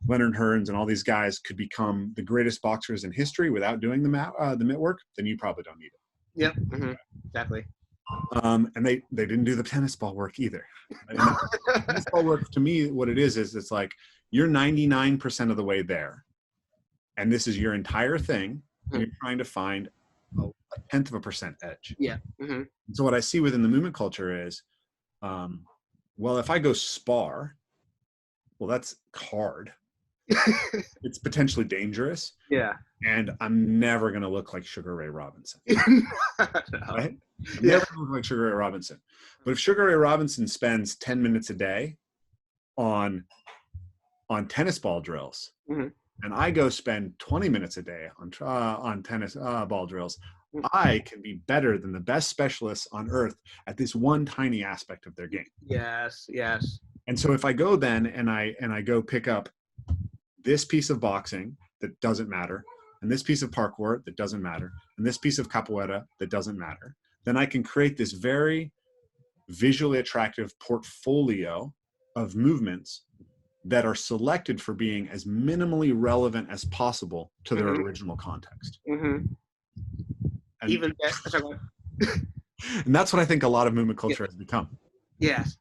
Leonard Hearns and all these guys could become the greatest boxers in history without doing the mitt work, then you probably don't need it. Yep. Exactly. And they didn't do the tennis ball work either. Tennis ball work, to me, what it is it's you're 99% of the way there. And this is your entire thing. And you're trying to find a 0.1% edge. Yeah. So what I see within the movement culture is, if I go spar, well, that's hard. It's potentially dangerous. Yeah. And I'm never going to look like Sugar Ray Robinson. Right? I'm never going to look like Sugar Ray Robinson. But if Sugar Ray Robinson spends 10 minutes a day on tennis ball drills, and I go spend 20 minutes a day on tennis ball drills, I can be better than the best specialists on earth at this one tiny aspect of their game. Yes. And so if I go then and I go pick up this piece of boxing that doesn't matter, and this piece of parkour that doesn't matter, and this piece of capoeira that doesn't matter, then I can create this very visually attractive portfolio of movements that are selected for being as minimally relevant as possible to their original context. And that's what I think a lot of movement culture has become. Yes,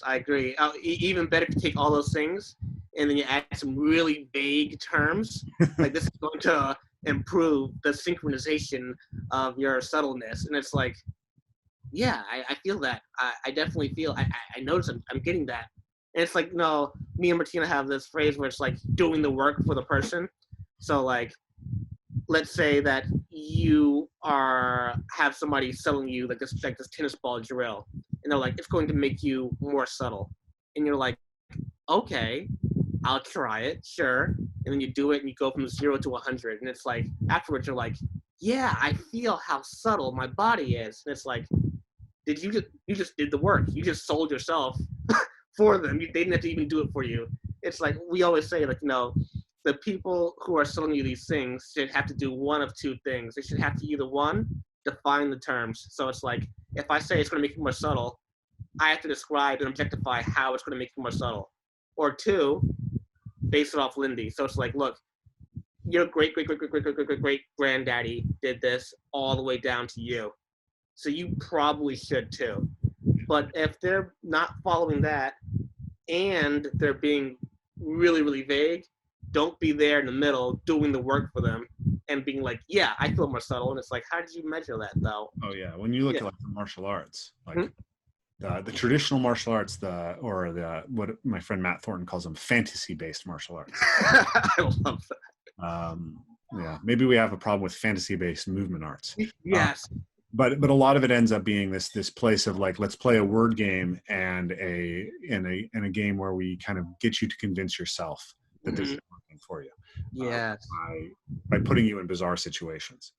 I agree. Even better to take all those things and then you add some really vague terms, this is going to improve the synchronization of your subtleness. And it's yeah, I feel that. I definitely feel, I notice I'm getting that. And it's like, no, me and Martina have this phrase where it's like doing the work for the person. So like, let's say that you have somebody selling you like this tennis ball drill, and they're like, it's going to make you more subtle. And you're like, okay, I'll try it, sure. And then you do it and you go from 0 to 100. And it's like, afterwards you're like, yeah, I feel how subtle my body is. And it's like, you just did the work. You just sold yourself for them. They didn't have to even do it for you. It's like, we always say, like, no, the people who are selling you these things should have to do one of two things. They should have to either, one, define the terms. So it's like, if I say it's going to make you more subtle, I have to describe and objectify how it's going to make you more subtle. Or two, base it off Lindy. So it's like, look, your great granddaddy did this all the way down to you. So you probably should too. But if they're not following that and they're being really, really vague, don't be there in the middle doing the work for them and being like, yeah, I feel more subtle. And it's like, how did you measure that though? Oh yeah. When you look at like the martial arts, like the traditional martial arts, what my friend Matt Thornton calls them, fantasy-based martial arts. I love that. Yeah, maybe we have a problem with fantasy-based movement arts. Yes. But a lot of it ends up being this place of like, let's play a word game and a game where we kind of get you to convince yourself that this is working for you. Yes. By putting you in bizarre situations.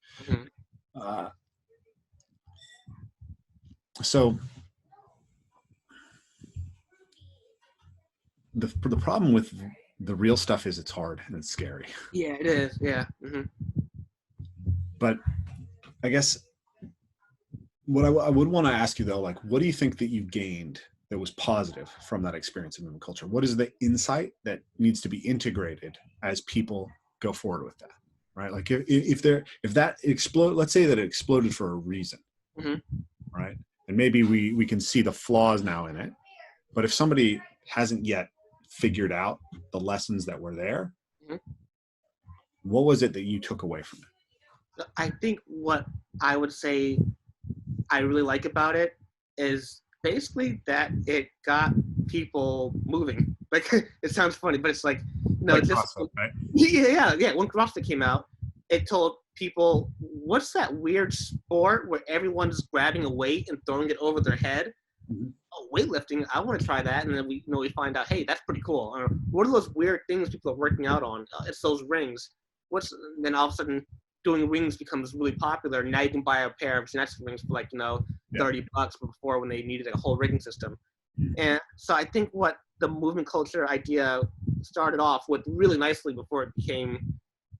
So the problem with the real stuff is it's hard and it's scary. Yeah, it is. Yeah. But I guess what I would want to ask you though, like, what do you think that you gained that was positive from that experience in movement culture? What is the insight that needs to be integrated as people go forward with that? Right? Like if that explode, let's say that it exploded for a reason, right? And maybe we can see the flaws now in it, but if somebody hasn't yet figured out the lessons that were there, what was it that you took away from it? I think what I would say I really like about it is basically that it got people moving. Like, it sounds funny, but it's like, no, like just CrossFit, right? yeah. When CrossFit came out, it told people, what's that weird sport where everyone's grabbing a weight and throwing it over their head? Oh, weightlifting, I want to try that. And then we find out, hey, that's pretty cool. What are those weird things people are working out on? It's those rings. Then all of a sudden, doing rings becomes really popular. Now you can buy a pair of gymnastic rings for like, $30, but before when they needed a whole rigging system. And so I think what the movement culture idea started off with really nicely before it became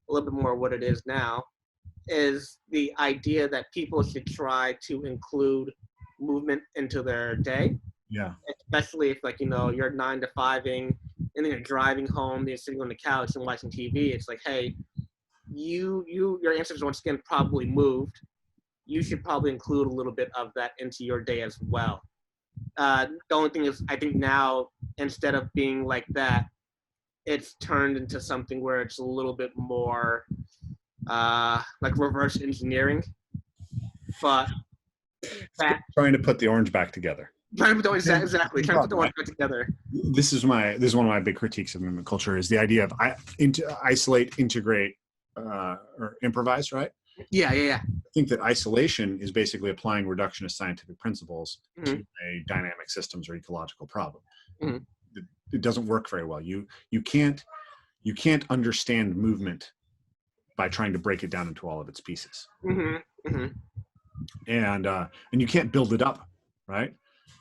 a little bit more what it is now is the idea that people should try to include movement into their day. Yeah. Especially if like, you're 9 to 5ing and then you're driving home, then you're sitting on the couch and watching TV. It's like, hey, your ancestors once again probably moved. You should probably include a little bit of that into your day as well. The only thing is, I think now, instead of being like that, it's turned into something where it's a little bit more like reverse engineering. But trying to put the orange back together. Exactly. Trying to put the orange back together. This is one of my big critiques of movement culture is the idea of isolate, integrate, or improvise, right? Yeah. I think that isolation is basically applying reductionist scientific principles to a dynamic systems or ecological problem. It doesn't work very well. You can't understand movement by trying to break it down into all of its pieces. And you can't build it up, right?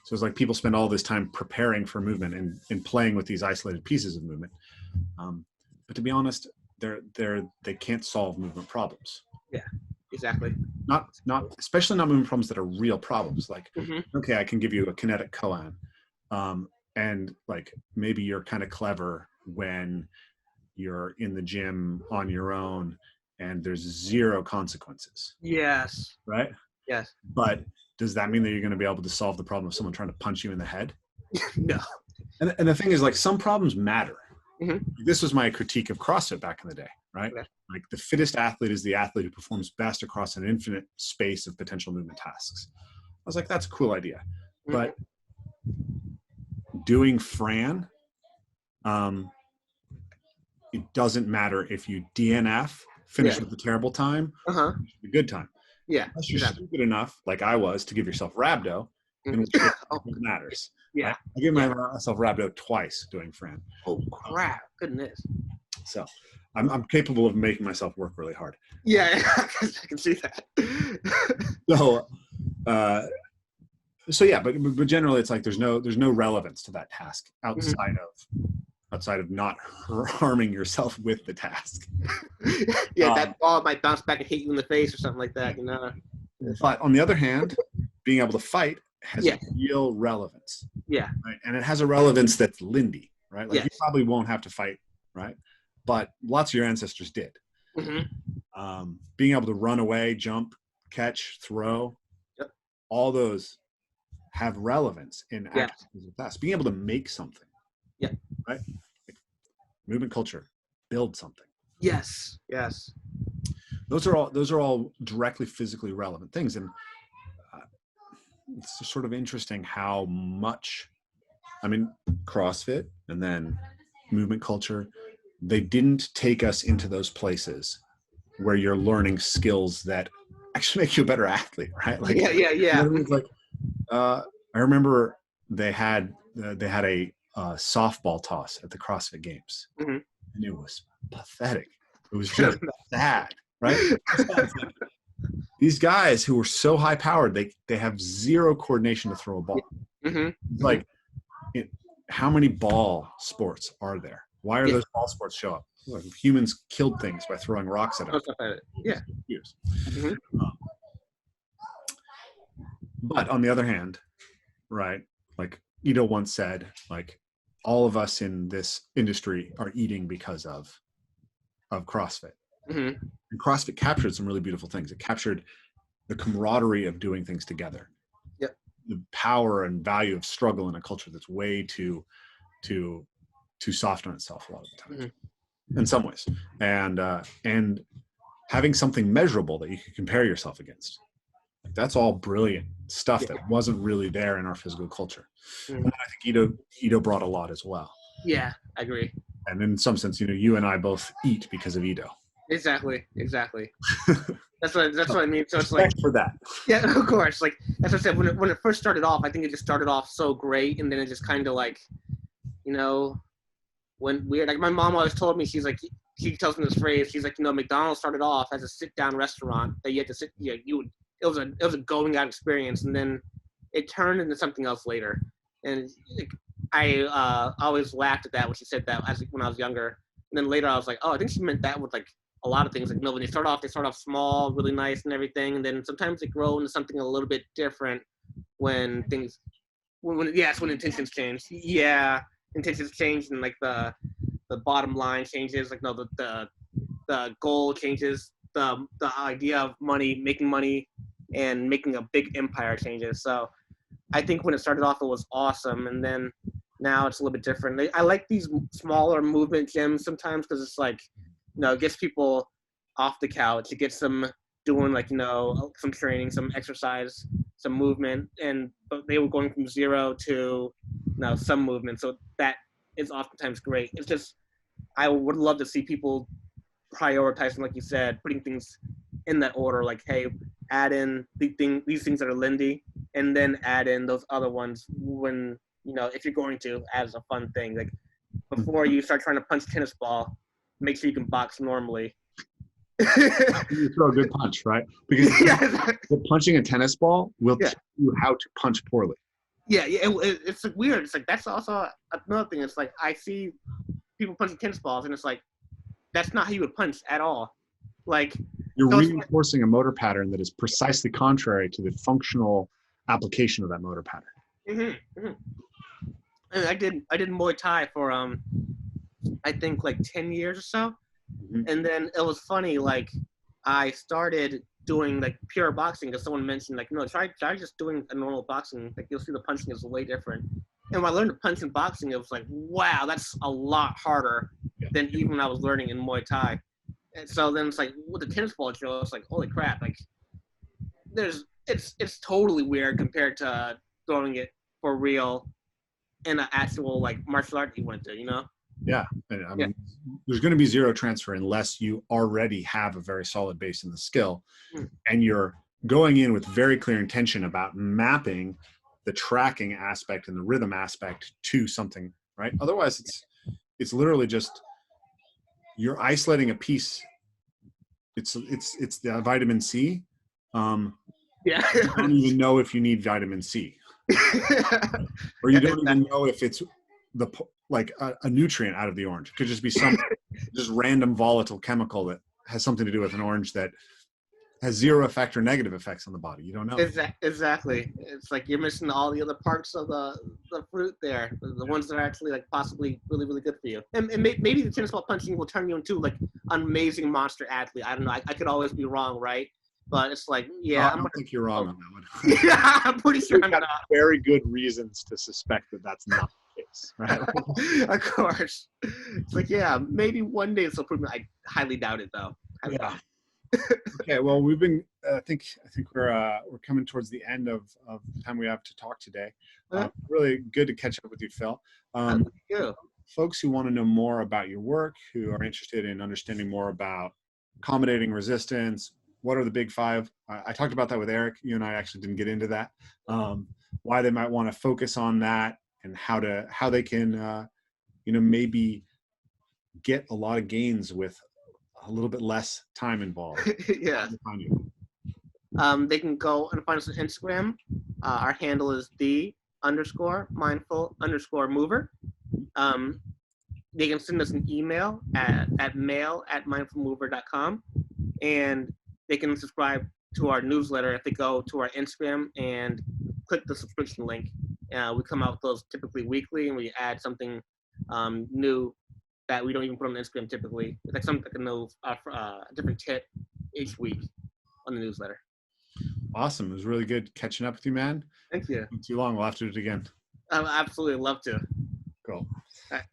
So it's like people spend all this time preparing for movement and playing with these isolated pieces of movement. But to be honest, they can't solve movement problems. Yeah, exactly. Not especially not movement problems that are real problems. Like, okay, I can give you a kinetic koan, and like maybe you're kind of clever when you're in the gym on your own and there's zero consequences. Yes. Right? Yes. But does that mean that you're going to be able to solve the problem of someone trying to punch you in the head? No. And the thing is, like, some problems matter. This was my critique of CrossFit back in the day, right? Okay. Like, the fittest athlete is the athlete who performs best across an infinite space of potential movement tasks. was like, that's a cool idea. Mhm. But doing Fran, it doesn't matter if you DNF, finish with a terrible time, Uh-huh. a good time. Yeah. Unless you're stupid enough, like I was, to give yourself rhabdo, in which case it matters. Yeah. Right? I gave myself rhabdo twice doing Fran. Oh crap! Goodness. So I'm capable of making myself work really hard. Yeah, I can see that. So yeah, but generally it's like there's no relevance to that task outside of not harming yourself with the task. Yeah, that ball might bounce back and hit you in the face or something like that, you know. But on the other hand, being able to fight has a real relevance. Yeah. Right? And it has a relevance that's Lindy, right? Like you probably won't have to fight, right? But lots of your ancestors did. Mm-hmm. Being able to run away, jump, catch, throw, all those have relevance in activities of class. Being able to make something, right? Like movement culture, build something. Yes. Those are all directly physically relevant things, and it's sort of interesting how much, I mean, CrossFit and then movement culture, they didn't take us into those places where you're learning skills that actually make you a better athlete, right? Like, yeah. It's like, I remember they had a softball toss at the CrossFit Games, and it was pathetic. It was just sad, right? These guys who were so high powered, they have zero coordination to throw a ball. Like, how many ball sports are there? Why are those ball sports show up? Like, humans killed things by throwing rocks at them. Yeah. Years. But on the other hand, right, like Ito once said, like, all of us in this industry are eating because of CrossFit. And CrossFit captured some really beautiful things. It captured the camaraderie of doing things together. The power and value of struggle in a culture that's way too soft on itself a lot of the time, in some ways. And having something measurable that you can compare yourself against. That's all brilliant stuff that wasn't really there in our physical culture. And I think Ito brought a lot as well. Yeah, I agree. And in some sense, you and I both eat because of Ito. Exactly. That's what I mean. So it's like for that. Yeah, of course. Like as I said, when it first started off, I think it just started off so great, and then it just kind of like, went weird. Like my mom always told me, she's like, she tells me this phrase. She's like, McDonald's started off as a sit-down restaurant that you had to sit. It was a going out experience, and then it turned into something else later. And like, I always laughed at that when she said that when I was younger. And then later I was like, oh, I think she meant that with like a lot of things. Like, when they start off small, really nice and everything, and then sometimes they grow into something a little bit different when intentions change. Yeah, intentions change, and like the bottom line changes. Like the goal changes. The idea of making money, and making a big empire changes. So I think when it started off, it was awesome, and then now it's a little bit different. I like these smaller movement gyms sometimes because it's like, it gets people off the couch. It gets them doing like, some training, some exercise, some movement, but they were going from zero to some movement. So that is oftentimes great. It's just, I would love to see people prioritizing, like you said, putting things in that order, like, hey, add in these things that are Lindy, and then add in those other ones when, if you're going to, as a fun thing. Like, before you start trying to punch tennis ball, make sure you can box normally. You throw a good punch, right? Because punching a tennis ball will teach you how to punch poorly. Yeah, it's like weird. It's like, that's also another thing. It's like, I see people punching tennis balls, and it's like, that's not how you would punch at all. Like, you're reinforcing a motor pattern that is precisely contrary to the functional application of that motor pattern. And I did Muay Thai for I think like 10 years or so, and then it was funny. Like, I started doing like pure boxing because someone mentioned like, try just doing a normal boxing. Like, you'll see the punching is way different. And when I learned to punch in boxing, it was like, wow, that's a lot harder than even when I was learning in Muay Thai. And so then it's like, with the tennis ball drill, it's like, holy crap, like, it's totally weird compared to throwing it for real in an actual like martial art you went to, you know? Yeah. And I mean, there's going to be zero transfer unless you already have a very solid base in the skill and you're going in with very clear intention about mapping the tracking aspect and the rhythm aspect to something, right? Otherwise it's literally just, you're isolating a piece. It's the vitamin C. Yeah. You don't even know if you need vitamin C. Or you don't even know if it's like a nutrient out of the orange. It could just be some just random volatile chemical that has something to do with an orange that has zero effect or negative effects on the body. You don't know. Exactly. It's like you're missing all the other parts of the fruit there, the ones that are actually like possibly really, really good for you. And maybe the tennis ball punching will turn you into like an amazing monster athlete. I don't know. I could always be wrong, right? But it's like, yeah. I don't think you're wrong on that one. Yeah, I'm pretty sure I'm not. Very good reasons to suspect that that's not the case, right? Of course. It's like, yeah, maybe one day this will prove me. I highly doubt it, though. Okay, well, we've been. I think we're coming towards the end of the time we have to talk today. Really good to catch up with you, Phil. Thank you. Folks who want to know more about your work, who are interested in understanding more about accommodating resistance, what are the big five? I talked about that with Eric. You and I actually didn't get into that. Why they might want to focus on that, and how they can, maybe get a lot of gains with a little bit less time involved. Yeah. They can go and find us on Instagram. Our handle is _mindful_mover. They can send us an email at mail@mindfulmover.com, and they can subscribe to our newsletter if they go to our Instagram and click the subscription link. We come out with those typically weekly, and we add something new that we don't even put on Instagram typically. It's like something like a different tip each week on the newsletter. Awesome. It was really good catching up with you, man. Thank you. Not too long. We'll have to do it again. I would absolutely love to. Cool. All right.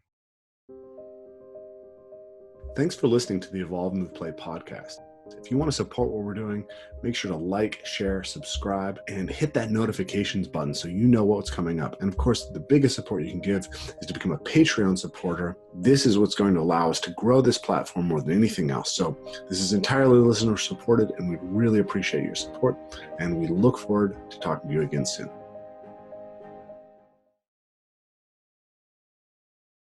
Thanks for listening to the Evolve, Move, Play podcast. If you want to support what we're doing, make sure to like, share, subscribe, and hit that notifications button so you know what's coming up. And of course, the biggest support you can give is to become a Patreon supporter. This is what's going to allow us to grow this platform more than anything else. So this is entirely listener supported, and we really appreciate your support. And we look forward to talking to you again soon.